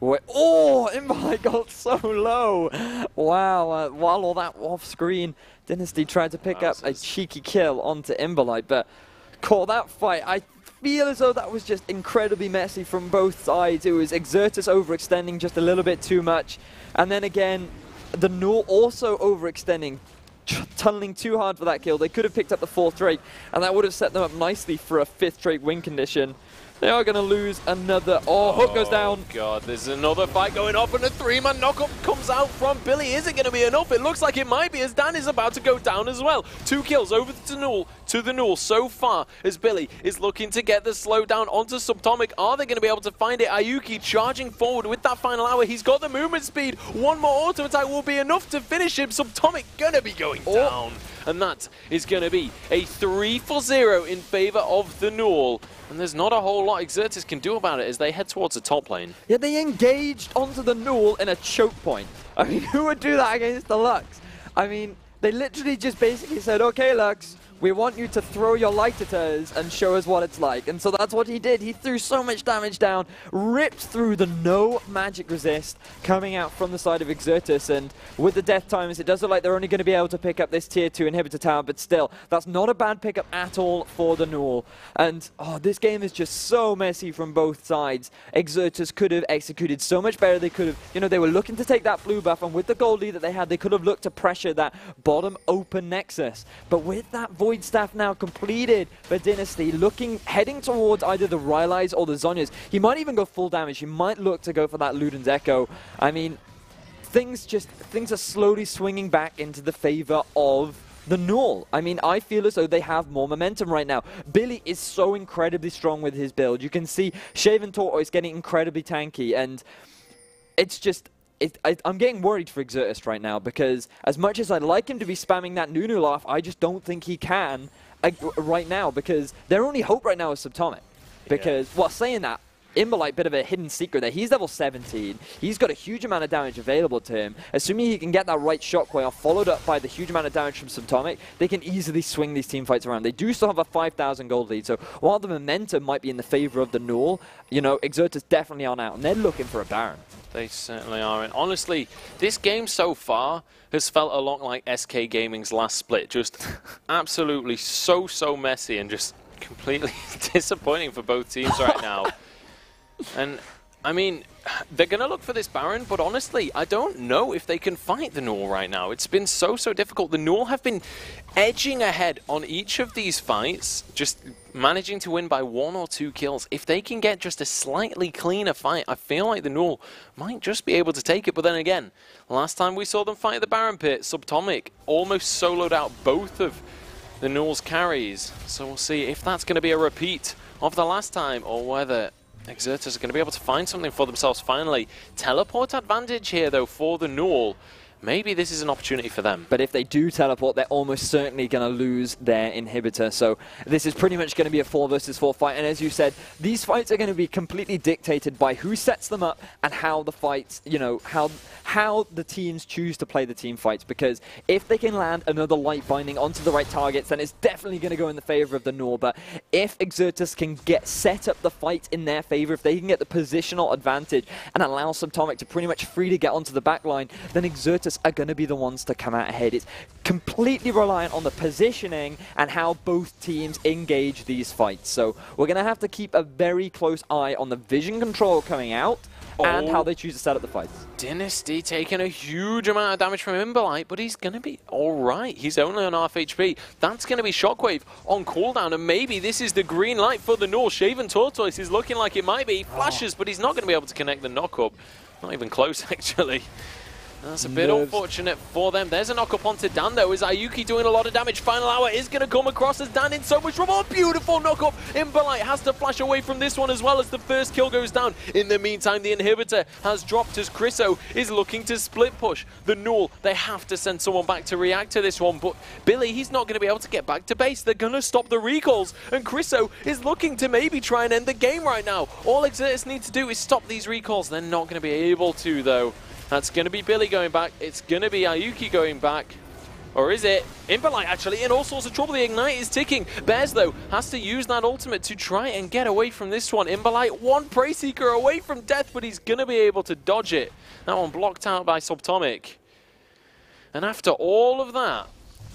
Speaker 2: Oh, Impolite got so low. Wow, while all that off screen, Dynasty tried to pick up a cheeky kill onto Impolite, but call that fight. I feel as though that was just incredibly messy from both sides. It was Exertus overextending just a little bit too much, and then again, the NUEL also overextending, tunneling too hard for that kill. They could have picked up the 4th Drake, and that would have set them up nicely for a 5th Drake win condition. They are going to lose another. Oh, hook goes down.
Speaker 1: God, there's another fight going off, and a 3-man knockup comes out from Billy. Is it going to be enough? It looks like it might be, as Dan is about to go down as well. 2 kills over to the NUEL so far, as Billy is looking to get the slowdown onto Subtomic. Are they going to be able to find it? Ayuki charging forward with that final hour. He's got the movement speed. One more auto attack will be enough to finish him. Subtomic going to be going down. And that is going to be a 3-0 in favor of the NUEL. And there's not a whole lot Exertus can do about it as they head towards the top lane.
Speaker 2: Yeah, they engaged onto the NUEL in a choke point. I mean, who would do that against the Lux? I mean, they literally just basically said, okay, Lux, we want you to throw your light at us and show us what it's like. And so that's what he did. He threw so much damage down, ripped through the no magic resist coming out from the side of Exertus. And with the death times, it does look like they're only going to be able to pick up this tier 2 inhibitor tower, but still, that's not a bad pickup at all for the NUEL. And this game is just so messy from both sides. Exertus could have executed so much better. They could have, they were looking to take that blue buff, and with the gold lead that they had, they could have looked to pressure that bottom open nexus. But with that Void Staff now completed for Dynasty, heading towards either the Rylai's or the Zhonya's. He might even go full damage. He might look to go for that Luden's Echo. I mean, things are slowly swinging back into the favor of the NUEL. I mean, I feel as though they have more momentum right now. Billy is so incredibly strong with his build. You can see Shaven Tortoise getting incredibly tanky, and it's just... I'm getting worried for Exertus right now, because as much as I'd like him to be spamming that NUEL off, I just don't think he can right now, because their only hope right now is Subtomic. Because, well, saying that, Imbolite, bit of a hidden secret there. He's level 17. He's got a huge amount of damage available to him. Assuming he can get that right shockwave followed up by the huge amount of damage from Subtomic, they can easily swing these team fights around. They do still have a 5,000 gold lead, so while the momentum might be in the favor of the NUEL, Exertus definitely aren't out, and they're looking for a Baron.
Speaker 1: They certainly are. And honestly, this game so far has felt a lot like SK Gaming's last split. Just absolutely so messy and just completely disappointing for both teams right now. And, I mean, they're going to look for this Baron, but honestly, I don't know if they can fight the NUEL right now. It's been so difficult. The NUEL have been edging ahead on each of these fights, just managing to win by 1 or 2 kills. If they can get just a slightly cleaner fight, I feel like the NUEL might just be able to take it. But then again, last time we saw them fight the Baron pit, Subtomic almost soloed out both of the NUEL's carries. So we'll see if that's going to be a repeat of the last time, or whether Exertus are going to be able to find something for themselves finally. Teleport advantage here, though, for the NUEL. Maybe this is an opportunity for them.
Speaker 2: But if they do teleport, they're almost certainly going to lose their inhibitor. So this is pretty much going to be a 4 versus 4 fight. And as you said, these fights are going to be completely dictated by who sets them up and how the fights, how the teams choose to play the team fights. Because if they can land another light binding onto the right targets, then it's definitely going to go in the favor of the NUEL. But if Exertus can set up the fight in their favor, if they can get the positional advantage and allow Subtomic to pretty much free to get onto the back line, then Exertus are going to be the ones to come out ahead. It's completely reliant on the positioning and how both teams engage these fights. So we're going to have to keep a very close eye on the vision control coming out and how they choose to set up the fights.
Speaker 1: Dynasty taking a huge amount of damage from Imbolite, but he's going to be all right. He's only on half HP. That's going to be Shockwave on cooldown, and maybe this is the green light for the NUEL. Shaven Tortoise is looking like it might be. He flashes, but he's not going to be able to connect the knock-up. Not even close, actually. That's a bit unfortunate for them. There's a knock-up onto Dan, though. Is Ayuki doing a lot of damage? Final hour is going to come across as Dan in so much trouble. A beautiful knock-up. Imbolite has to flash away from this one as well as the first kill goes down. In the meantime, the inhibitor has dropped as Chriso is looking to split push. The NUEL, they have to send someone back to react to this one. But Billy, he's not going to be able to get back to base. They're going to stop the recalls. And Chriso is looking to maybe try and end the game right now. All Exertus need to do is stop these recalls. They're not going to be able to, though. That's going to be Billy going back. It's going to be Ayuki going back. Or is it? Imbolite actually in all sorts of trouble. The Ignite is ticking. Bears, though, has to use that ultimate to try and get away from this one. Imbolite, one Prey Seeker away from death, but he's going to be able to dodge it. That one blocked out by Subtomic. And after all of that,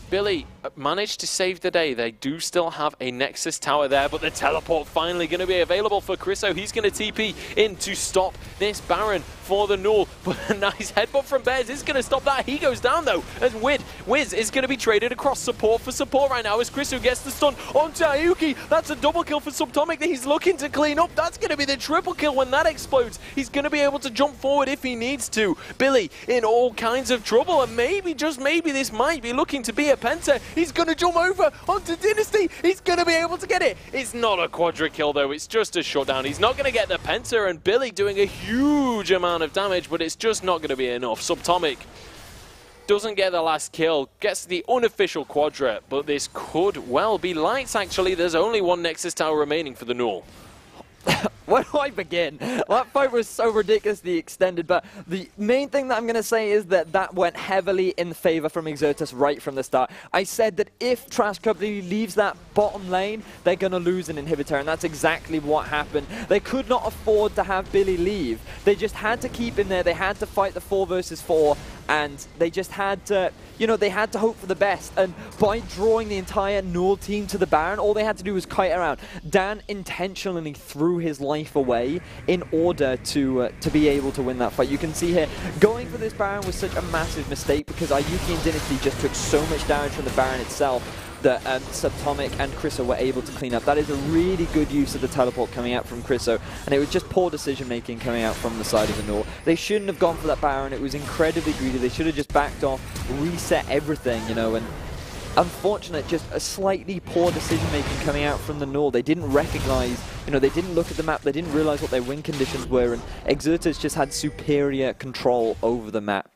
Speaker 1: Billy managed to save the day. They do still have a Nexus tower there, but the teleport finally going to be available for Chriso. He's going to TP in to stop this Baron for the NUEL. But a nice headbutt from Bears is going to stop that. He goes down, though, as Wiz is going to be traded across support for support right now as Chriso gets the stun onto Ayuki. That's a double kill for Subtomic that he's looking to clean up. That's going to be the triple kill when that explodes. He's going to be able to jump forward if he needs to. Billy in all kinds of trouble, and maybe, just maybe, this might be looking to be a Penta. He's going to jump over onto Dynasty. He's going to be able to get it. It's not a quadra kill, though. It's just a shutdown. He's not going to get the Penta, and Billy doing a huge amount of damage, but it's just not going to be enough. Subtomic doesn't get the last kill, gets the unofficial quadra, but this could well be lights, actually. There's only one Nexus tower remaining for the NUEL.
Speaker 2: where do I begin? That fight was so ridiculously extended, but the main thing that I'm going to say is that that went heavily in favor from Exertus right from the start. I said that if Trash Company leaves that bottom lane, they're going to lose an inhibitor, and that's exactly what happened. They could not afford to have Billy leave. They just had to keep him there. They had to fight the 4 versus 4, and they just had to, you know, they had to hope for the best. And by drawing the entire NUEL team to the Baron, all they had to do was kite around. Dan intentionally threw his life away in order to be able to win that fight. You can see here, going for this Baron was such a massive mistake because Ayuki and Dynasty just took so much damage from the Baron itself that Subtomic and Chriso were able to clean up. That is a really good use of the teleport coming out from Chriso, and it was just poor decision making coming out from the side of the NUEL. They shouldn't have gone for that Baron. It was incredibly greedy. They should have just backed off, reset everything, you know, and unfortunate, just a slightly poor decision making coming out from the NUEL. They didn't recognize, you know, they didn't look at the map, they didn't realize what their win conditions were, and Exertus just had superior control over the map.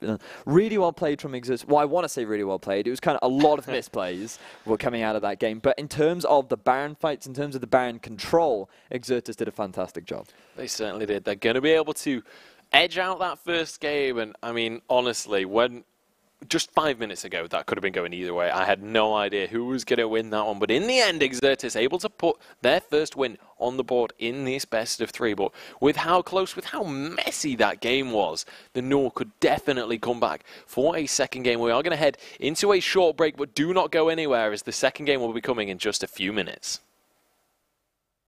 Speaker 2: Really well played from Exertus. Well, I want to say really well played. It was kind of a lot of misplays were coming out of that game, but in terms of the Baron fights, in terms of the Baron control, Exertus did a fantastic job.
Speaker 1: They certainly did. They're going to be able to edge out that first game, and I mean, honestly, when just 5 minutes ago, that could have been going either way. I had no idea who was going to win that one. But in the end, Exertus able to put their first win on the board in this best of 3. But with how close, with how messy that game was, the NUEL could definitely come back for a second game. We are going to head into a short break, but do not go anywhere as the second game will be coming in just a few minutes.